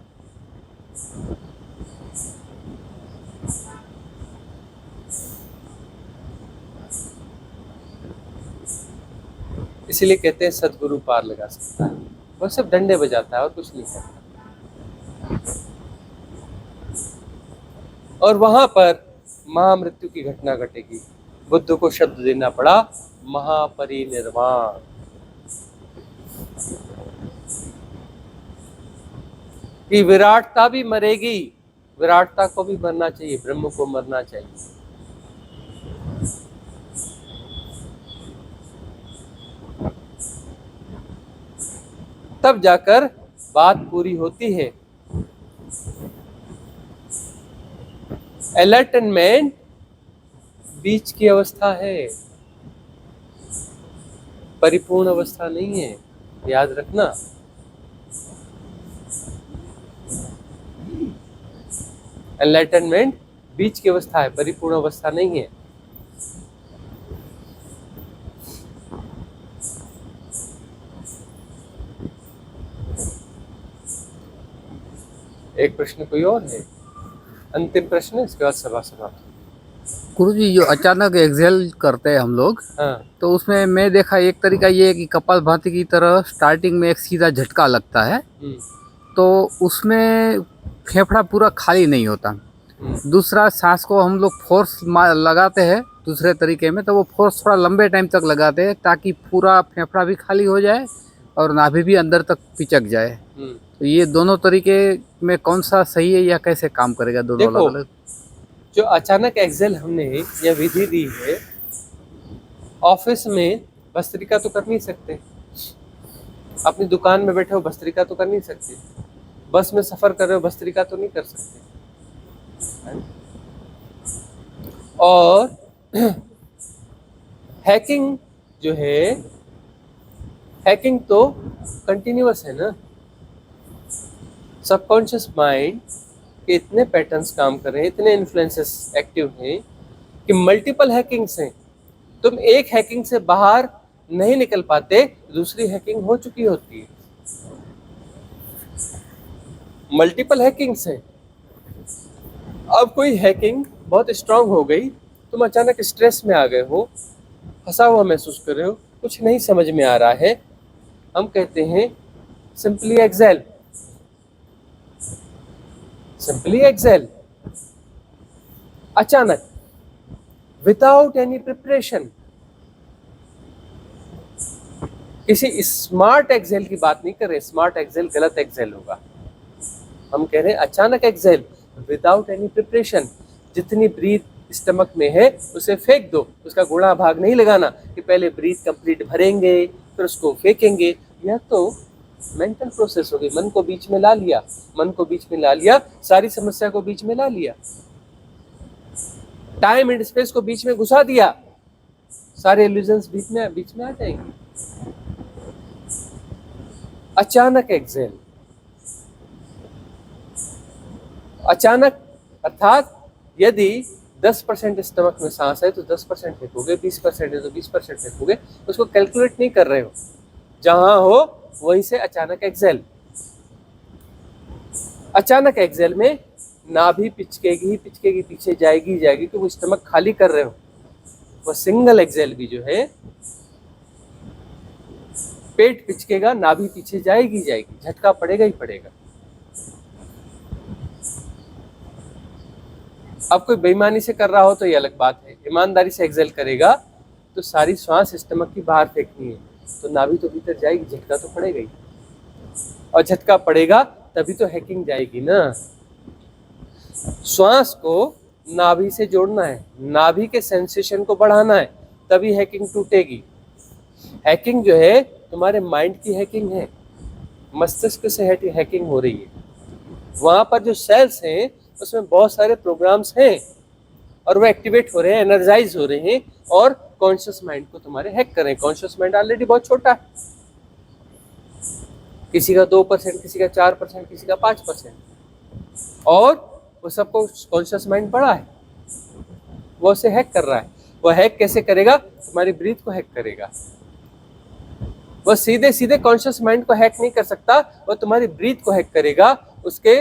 इसीलिए कहते हैं सदगुरु पार लगा सकता है, वह सिर्फ डंडे बजाता है और कुछ नहीं करता। और वहां पर महामृत्यु की घटना घटेगी। बुद्ध को शब्द देना पड़ा महापरिनिर्वाण। कि विराटता भी मरेगी, विराटता को भी मरना चाहिए, ब्रह्म को मरना चाहिए। तब जाकर बात पूरी होती है। एनलाइटनमेंट बीच की अवस्था है, परिपूर्ण अवस्था नहीं है, याद रखना। एनलाइटनमेंट बीच की अवस्था है, परिपूर्ण अवस्था नहीं है। एक प्रश्न कोई और है? अंतिम प्रश्न है, इसके बाद सभा समाप्त। गुरुजी, जो अचानक एक्सेल करते हैं हम लोग, हाँ, तो उसमें मैं देखा एक तरीका ये है कि कपालभाति की तरह स्टार्टिंग में एक सीधा झटका लगता है, तो उसमें फेफड़ा पूरा खाली नहीं होता। दूसरा, सांस को हम लोग फोर्स लगाते हैं दूसरे तरीके में, तो वो फोर्स थोड़ा लंबे टाइम तक लगाते हैं ताकि पूरा फेफड़ा भी खाली हो जाए और नाभि भी अंदर तक पिचक जाए। तो ये दोनों तरीके में कौन सा सही है या कैसे काम करेगा दोनों देखो, अलग अलग? जो अचानक एक्सेल हमने यह विधि दी है, ऑफिस में भस्त्रिका तो कर नहीं सकते, अपनी दुकान में बैठे हो भस्त्रिका तो कर नहीं सकते, बस में सफर कर रहे हो भस्त्रिका तो नहीं कर सकते। और हैकिंग जो है, हैकिंग तो कंटिन्यूअस है ना। सबकॉन्शियस माइंड के इतने पैटर्न्स काम कर रहे हैं, इतने इन्फ्लुएंसेस एक्टिव हैं कि मल्टीपल हैकिंग्स हैं। तुम एक हैकिंग से बाहर नहीं निकल पाते, दूसरी हैकिंग हो चुकी होती है। मल्टीपल हैकिंग्स हैं। अब कोई हैकिंग बहुत स्ट्रांग हो गई, तुम अचानक स्ट्रेस में आ गए हो, फंसा हुआ महसूस कर रहे हो, कुछ नहीं समझ में आ रहा है, हम कहते हैं सिंपली एक्सेल, सिंपली एक्सेल। अचानक, विदाउट एनी प्रिपरेशन, किसी स्मार्ट एक्सेल की बात नहीं कर रहे, स्मार्ट एक्सेल गलत एक्सेल होगा। हम कह रहे हैं अचानक एक्सेल विदाउट एनी प्रिपरेशन। जितनी ब्रीथ स्टमक में है उसे फेंक दो, उसका गुणा भाग नहीं लगाना कि पहले ब्रीथ कंप्लीट भरेंगे फिर उसको फेंकेंगे। यह तो मेंटल प्रोसेस होगी, मन को बीच में ला लिया, मन को बीच में ला लिया, सारी समस्या को बीच में ला लिया, टाइम एंड स्पेस को बीच में घुसा दिया, सारे इल्यूजन्स बीच में आ जाएंगे। अचानक एक्सेल, अचानक अर्थात यदि 10% स्टमक में सांस है तो 10% फेंकोगे, 20% है तो 20% फेंकोगे, उसको कैलकुलेट नहीं कर रहे हो, जहां हो वहीं से अचानक एक्सेल। अचानक एक्सेल में नाभि पिचकेगी पिचकेगी, पीछे जाएगी जाएगी, कि वो स्टमक खाली कर रहे हो। वो सिंगल एक्सेल भी जो है पेट पिचकेगा, नाभि पीछे जाएगी जाएगी, झटका पड़ेगा ही पड़ेगा। अब कोई बेईमानी से कर रहा हो तो ये अलग बात है, ईमानदारी से एक्सेल करेगा तो सारी श्वास स्टमक की बाहर फेंकनी है, तो नाभि तो भीतर जाएगी, झटका तो पड़ेगा ही, और झटका पड़ेगा तभी तो हैकिंग जाएगी ना। श्वास को नाभि से जोड़ना है, नाभि के सेंसेशन को बढ़ाना है, तभी हैकिंग टूटेगी। हैकिंग जो है तुम्हारे माइंड की हैकिंग है, मस्तिष्क से हैकिंग हो रही है। वहां पर जो सेल्स हैं उसमें बहुत सारे प्रोग्राम्स हैं और वो एक्टिवेट हो रहे हैं, एनर्जाइज हो रहे हैं और कॉन्शियस माइंड को तुम्हारे हैक कर रहे हैं। कॉन्शियस माइंड ऑलरेडी बहुत छोटा है, किसी का 2%, किसी का 4%, किसी का 5%, और वो सबको कॉन्शियस माइंड बड़ा है, वो उसे हैक कर रहा है। वो हैक कैसे करेगा? तुम्हारी ब्रीथ को हैक करेगा। वो सीधे सीधे कॉन्शियस माइंड को हैक नहीं कर सकता, वो तुम्हारी ब्रीथ को हैक करेगा, उसके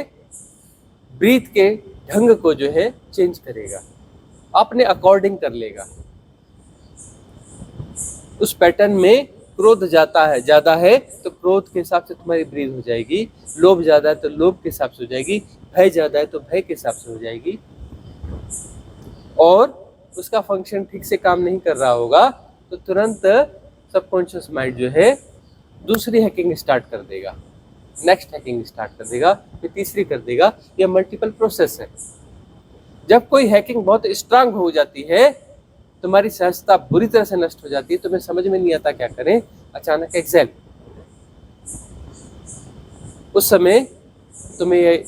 ब्रीथ के ढंग को जो है चेंज करेगा, अपने अकॉर्डिंग कर लेगा। उस पैटर्न में क्रोध ज्यादा है तो क्रोध के हिसाब से तुम्हारी ब्रीथ हो जाएगी, लोभ ज्यादा है तो लोभ के हिसाब से हो जाएगी, भय ज्यादा है तो भय के हिसाब से हो जाएगी, और उसका फंक्शन ठीक से काम नहीं कर रहा होगा तो तुरंत सबकॉन्शियस माइंड जो है दूसरी हैकिंग स्टार्ट कर देगा, नेक्स्ट हैकिंग स्टार्ट कर देगा, फिर तीसरी कर देगा। यह मल्टीपल प्रोसेस है। जब कोई हैकिंग बहुत स्ट्रांग हो जाती है, तुम्हारी सहजता बुरी तरह से नष्ट हो जाती है, तुम्हें समझ में नहीं आता क्या करें, अचानक एक्सेल। उस समय तुम्हें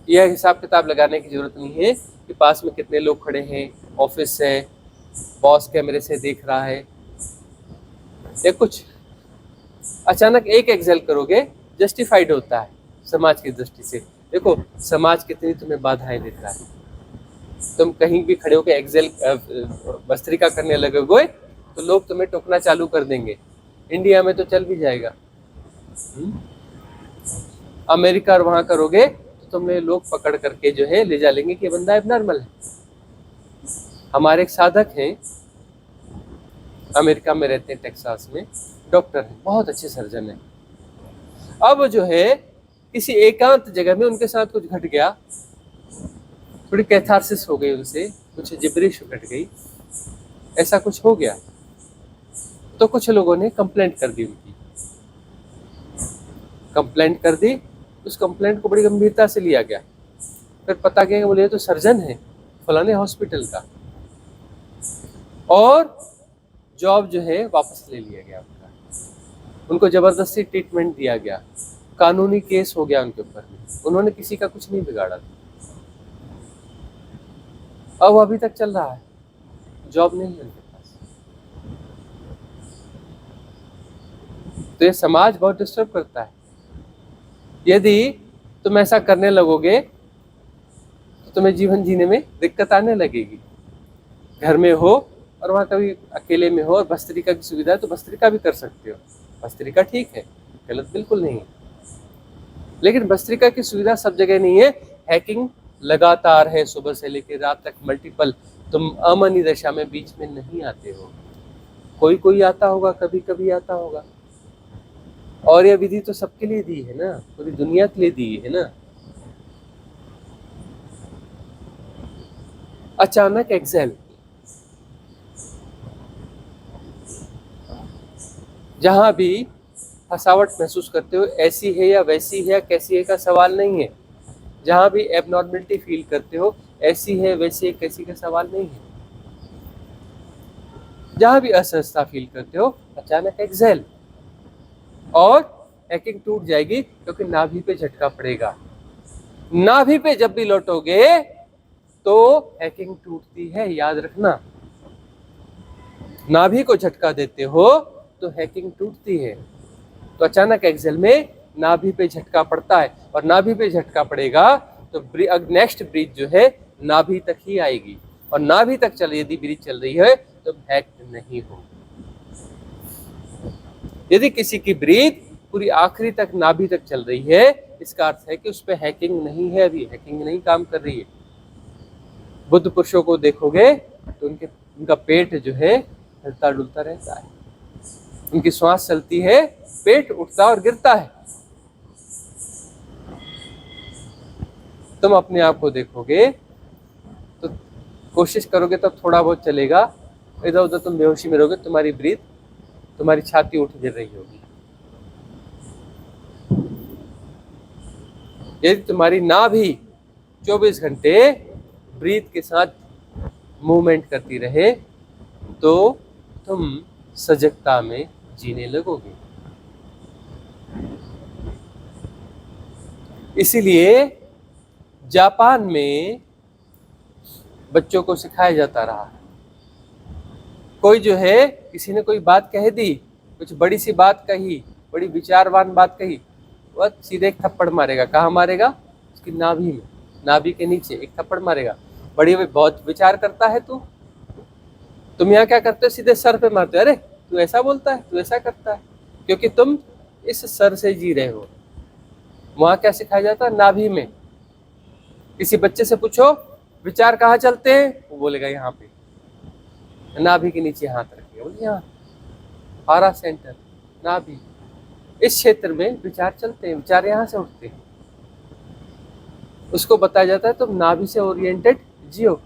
यह हिसाब किताब लगाने की जरूरत नहीं है कि पास में कितने लोग खड़े हैं, ऑफिस है, बॉस कैमरे से देख रहा है, या कुछ। अचानक एक एक्सेल करोगे, जस्टिफाइड होता है समाज की दृष्टि से। देखो समाज कितनी तुम्हें बाधाएं देता है, तुम कहीं भी खड़े होकर एक्सेल भस्त्रिका करने लगोगे तो लोग तुम्हें टोकना चालू कर देंगे। इंडिया में तो चल भी जाएगा, अमेरिका और वहां करोगे तो तुम्हें लोग पकड़ करके जो है ले जा लेंगे कि बंदा एबनॉर्मल है। हमारे एक साधक हैं, अमेरिका में रहते हैं, टेक्सास में, डॉक्टर हैं, बहुत अच्छे सर्जन हैं। अब जो है किसी एकांत जगह में उनके साथ कुछ घट गया, थोड़ी कैथारसिस हो गई, उनसे कुछ जिब्रिश घट गई, ऐसा कुछ हो गया तो कुछ लोगों ने कंप्लेंट कर दी, उनकी कंप्लेंट कर दी। उस कंप्लेंट को बड़ी गंभीरता से लिया गया, फिर पता गया बोले तो सर्जन है फलाने हॉस्पिटल का, और जॉब जो है वापस ले लिया गया उनका, उनको जबरदस्ती ट्रीटमेंट दिया गया, कानूनी केस हो गया उनके ऊपर में। उन्होंने किसी का कुछ नहीं बिगाड़ा, अब अभी तक चल रहा है, जॉब नहीं है उनके पास। तो ये समाज बहुत डिस्टर्ब करता है। यदि तुम ऐसा करने लगोगे तो तुम्हें जीवन जीने में दिक्कत आने लगेगी। घर में हो और वहाँ कभी अकेले में हो और भस्त्रिका की सुविधा है तो भस्त्रिका भी कर सकते हो, भस्त्रिका ठीक है, गलत बिल्कुल नहीं है, लेकिन भस्त्रिका की सुविधा सब जगह नहीं है। हैकिंग लगातार है, सुबह से लेकर रात तक मल्टीपल। तुम अमनी दशा में बीच में नहीं आते हो, कोई कोई आता होगा, कभी कभी आता होगा, और यह विधि तो सबके लिए दी है ना, पूरी दुनिया के लिए दी है ना। अचानक एक्सेल, जहां भी फंसावट महसूस करते हो, ऐसी है या वैसी है या कैसी है का सवाल नहीं है। जहां भी एबनॉर्मलिटी फील करते हो, ऐसी है वैसी है कैसी का सवाल नहीं है। जहां भी असहजता फील करते हो, अचानक एक्सहेल, और हैकिंग टूट जाएगी, क्योंकि नाभि पे झटका पड़ेगा। नाभि पे जब भी लौटोगे तो हैकिंग टूटती है, याद रखना। नाभि को झटका देते हो तो हैकिंग टूटती है। तो अचानक एक्सहेल में नाभि पे झटका पड़ता है, और नाभि पे झटका पड़ेगा तो नेक्स्ट ब्रीथ जो है नाभि तक ही आएगी, और नाभि तक यदि ब्रीथ चल रही है तो हैक नहीं होगी। यदि किसी की ब्रीथ पूरी आखिरी तक नाभि तक चल रही है, इसका अर्थ है कि उस पर हैकिंग नहीं है, अभी हैकिंग नहीं काम कर रही है। बुद्ध पुरुषों को देखोगे तो उनका पेट जो है हिलता डुलता रहता है, उनकी श्वास चलती है, पेट उठता और गिरता है। तुम अपने आप को देखोगे तो कोशिश करोगे तब थोड़ा बहुत चलेगा, इधर उधर तुम बेहोशी में रहोगे, तुम्हारी ब्रीथ, तुम्हारी छाती उठ गिर रही होगी। यदि तुम्हारी नाभि 24 घंटे ब्रीथ के साथ मूवमेंट करती रहे तो तुम सजगता में जीने लगोगे। इसीलिए जापान में बच्चों को सिखाया जाता रहा। कोई जो है, किसी ने कोई बात कह दी, कुछ बड़ी सी बात कही, बड़ी विचारवान बात कही, वह सीधे एक थप्पड़ मारेगा। कहाँ मारेगा? उसकी नाभि में, नाभि के नीचे एक थप्पड़ मारेगा। बड़ी बहुत विचार करता है तू, तुम यहाँ क्या करते हो? सीधे सर पे मारते हो, अरे तू ऐसा बोलता है, तू ऐसा करता है, क्योंकि तुम इस सर से जी रहे हो। वहां क्या सिखाया जाता है? नाभि में। किसी बच्चे से पूछो विचार कहाँ चलते हैं, वो बोलेगा यहाँ पे, नाभि के नीचे हाथ रखिए, बोले यहाँ हारा सेंटर, नाभि, इस क्षेत्र में विचार चलते हैं, विचार यहाँ से उठते हैं। उसको बताया जाता है तुम नाभि से ओरिएंटेड जियो।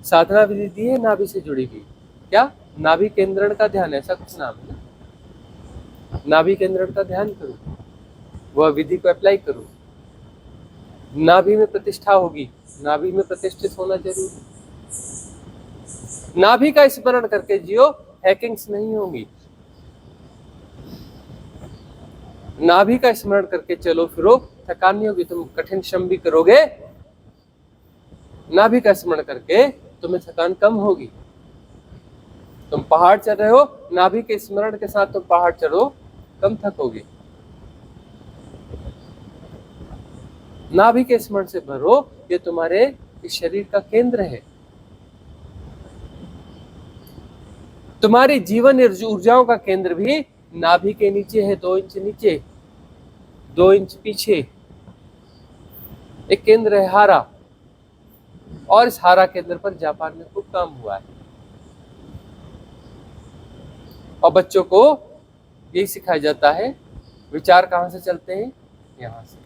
साधना विधि दी है नाभि से जुड़ी हुई। क्या? नाभि केंद्रण का ध्यान, ऐसा कुछ नाम है। नाभि केंद्रण का ध्यान करो, वह विधि को अप्लाई करो, नाभि में प्रतिष्ठा होगी। नाभि में प्रतिष्ठित होना जरूरी। नाभि का स्मरण करके जियो, हैकिंग्स नहीं होंगी। नाभि का स्मरण करके चलो फिरो, थकान नहीं होगी। तुम कठिन श्रम भी करोगे, नाभि का स्मरण करके तुम्हें थकान कम होगी। तुम पहाड़ चढ़ रहे हो, नाभि के स्मरण के साथ तुम पहाड़ चढ़ो, कम थकोगे। नाभि के स्मरण से भरो, ये तुम्हारे इस शरीर का केंद्र है। तुम्हारी जीवन ऊर्जाओं का केंद्र भी नाभि के नीचे है, 2 इंच नीचे, 2 इंच पीछे एक केंद्र है, हारा। और इस हारा केंद्र पर जापान में खूब काम हुआ है। और बच्चों को यही सिखाया जाता है, विचार कहाँ से चलते हैं? यहाँ से,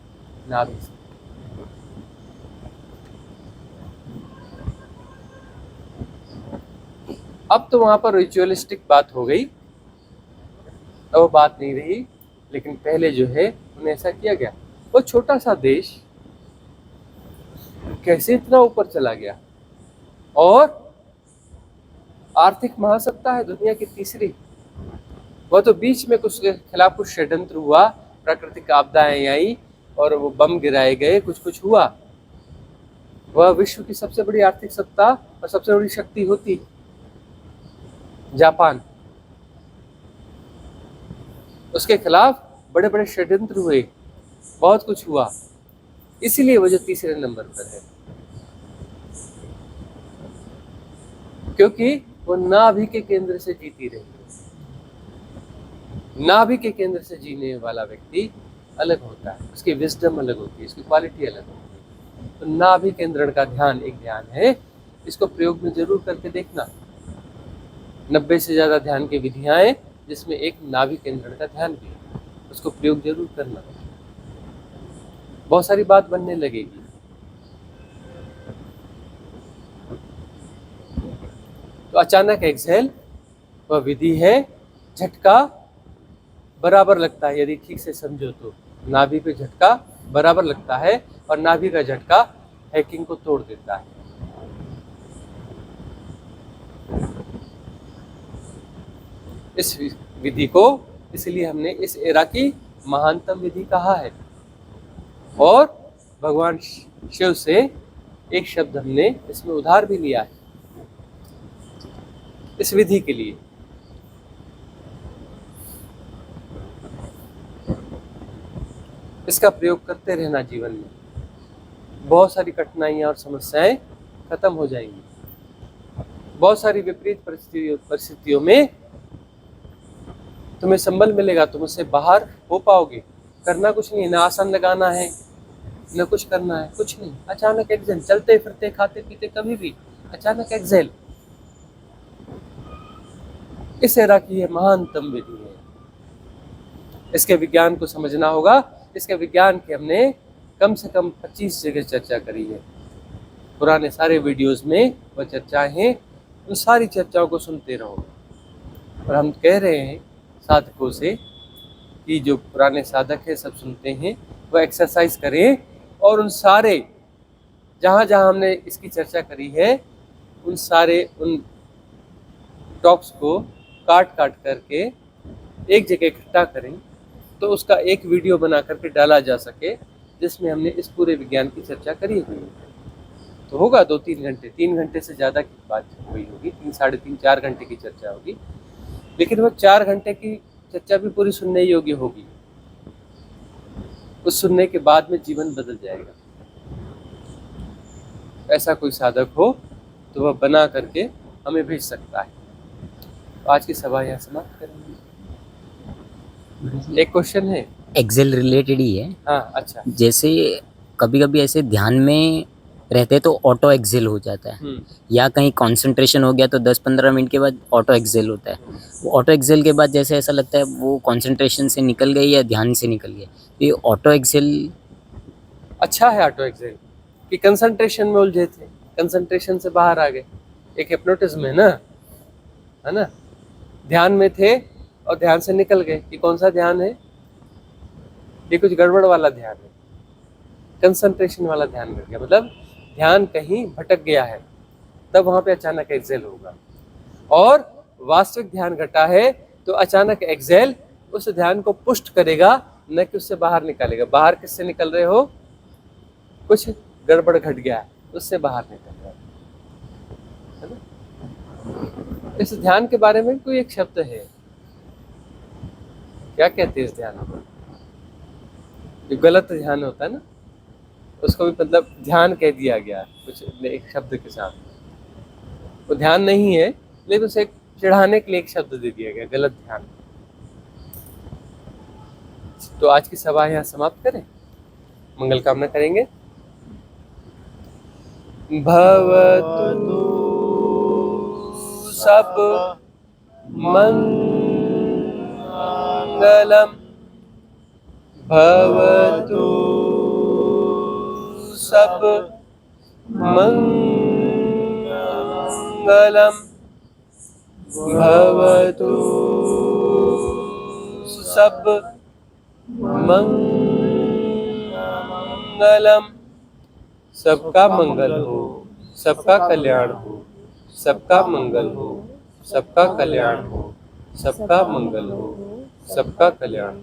नाभि से। अब तो वहां पर रिचुअलिस्टिक बात हो गई, अब वो बात नहीं रही। लेकिन पहले जो है उन्हें ऐसा किया गया। वो छोटा सा देश कैसे इतना ऊपर चला गया, और आर्थिक महासत्ता है दुनिया की तीसरी। वह तो बीच में कुछ के खिलाफ कुछ षड्यंत्र हुआ, प्राकृतिक आपदाएं आई और वो बम गिराए गए, कुछ हुआ। वह विश्व की सबसे बड़ी आर्थिक सत्ता और सबसे बड़ी शक्ति होती जापान। उसके खिलाफ बड़े बड़े षड्यंत्र हुए, बहुत कुछ हुआ, इसीलिए वो जो तीसरे नंबर पर है, क्योंकि वो नाभि के केंद्र से जीती रही। नाभि के केंद्र से जीने वाला व्यक्ति अलग होता है, उसकी विजडम अलग होती है, उसकी क्वालिटी अलग होती है। तो नाभि केंद्रण का ध्यान एक ध्यान है, इसको प्रयोग में जरूर करके देखना। 90 से ज्यादा ध्यान की विधियां हैं, जिसमें एक नाभि केंद्रण का ध्यान भी है, उसको प्रयोग जरूर करना। बहुत सारी बात बनने लगेगी। तो अचानक एक्सहेल वह विधि है, झटका बराबर लगता है, यदि ठीक से समझो तो नाभि पे झटका बराबर लगता है और नाभि का झटका हैकिंग को तोड़ देता है। इस विधि को इसलिए हमने इस एरा की महानतम विधि कहा है। और भगवान शिव से एक शब्द हमने इसमें उधार भी लिया है इस विधि के लिए। इसका प्रयोग करते रहना जीवन में, बहुत सारी कठिनाइयां और समस्याएं खत्म हो जाएंगी। बहुत सारी विपरीत परिस्थितियों में तुम्हें संबल मिलेगा, तुम उससे बाहर हो पाओगे। करना कुछ नहीं, ना आसन लगाना है न कुछ करना है, कुछ नहीं। अचानक एक्सेल, चलते फिरते खाते पीते कभी भी अचानक एक्सेल, इस एरा की ये महानतम विधि है। इसके विज्ञान को समझना होगा। इसके विज्ञान की हमने कम से कम 25 जगह चर्चा करी है। पुराने सारे वीडियोस में वह चर्चाएं हैं, उन सारी चर्चाओं को सुनते रहो। और हम कह रहे हैं साधकों से कि जो पुराने साधक हैं सब सुनते हैं, वह एक्सरसाइज करें और उन सारे जहाँ जहाँ हमने इसकी चर्चा करी है उन सारे उन टॉप्स को काट करके एक जगह इकट्ठा करें, तो उसका एक वीडियो बना करके डाला जा सके जिसमें हमने इस पूरे विज्ञान की चर्चा करी हुई है। तो होगा 2-3 घंटे, 3 घंटे से ज़्यादा की बात हुई होगी, 3, साढ़े 3, 4 घंटे की चर्चा होगी। लेकिन वो 4 घंटे की चर्चा भी पूरी सुनने योग्य होगी। उस सुनने के बाद में जीवन बदल जाएगा। ऐसा कोई साधक हो तो वह बना करके हमें भेज सकता है। तो आज की सभा यहाँ समाप्त करेंगे। एक क्वेश्चन है, एक्सेल रिलेटेड ही है। हाँ अच्छा। जैसे कभी कभी ऐसे ध्यान में रहते तो ऑटो एक्सेल हो जाता है, या कहीं कंसंट्रेशन हो गया तो 10-15 मिनट के बाद ऑटो एक्सेल होता है। वो ऑटो एक्सेल के बाद जैसे ऐसा लगता है वो कंसंट्रेशन से निकल गए या ध्यान से निकल गए। तो ये ऑटो एक्सेल अच्छा है ऑटो एक्सेल कि कंसंट्रेशन में उलझे थे, कंसंट्रेशन से बाहर आ गए। एक हिप्नोटिज्म है ना, ध्यान में थे और ध्यान से निकल गए। ये कौन सा ध्यान है? ये कुछ गड़बड़ वाला ध्यान है, कंसंट्रेशन वाला ध्यान मिल गया, मतलब ध्यान कहीं भटक गया है, तब वहां पे अचानक एक्सेल होगा। और वास्तविक ध्यान घटा है तो अचानक एक्सेल उस ध्यान को पुष्ट करेगा, न कि उससे बाहर निकालेगा। बाहर किससे निकल रहे हो? कुछ गड़बड़ घट गया है, उससे बाहर निकल रहा है ना। इस ध्यान के बारे में कोई एक शब्द है, क्या कहते हैं इस ध्यान को? जो गलत ध्यान होता है ना, उसको भी मतलब ध्यान कह दिया गया कुछ एक शब्द के साथ। वो ध्यान नहीं है, लेकिन उसे चिढ़ाने के लिए एक शब्द दे दिया गया, गलत ध्यान। तो आज की सभा यहाँ समाप्त करें, मंगल कामना करेंगे। भवतु सब मंगलम, भवतु सब मंगलम, भवतु सब मंगलम। सबका मंगल हो, सबका कल्याण हो, सबका मंगल हो, सबका कल्याण हो, सबका मंगल हो, सबका कल्याण हो।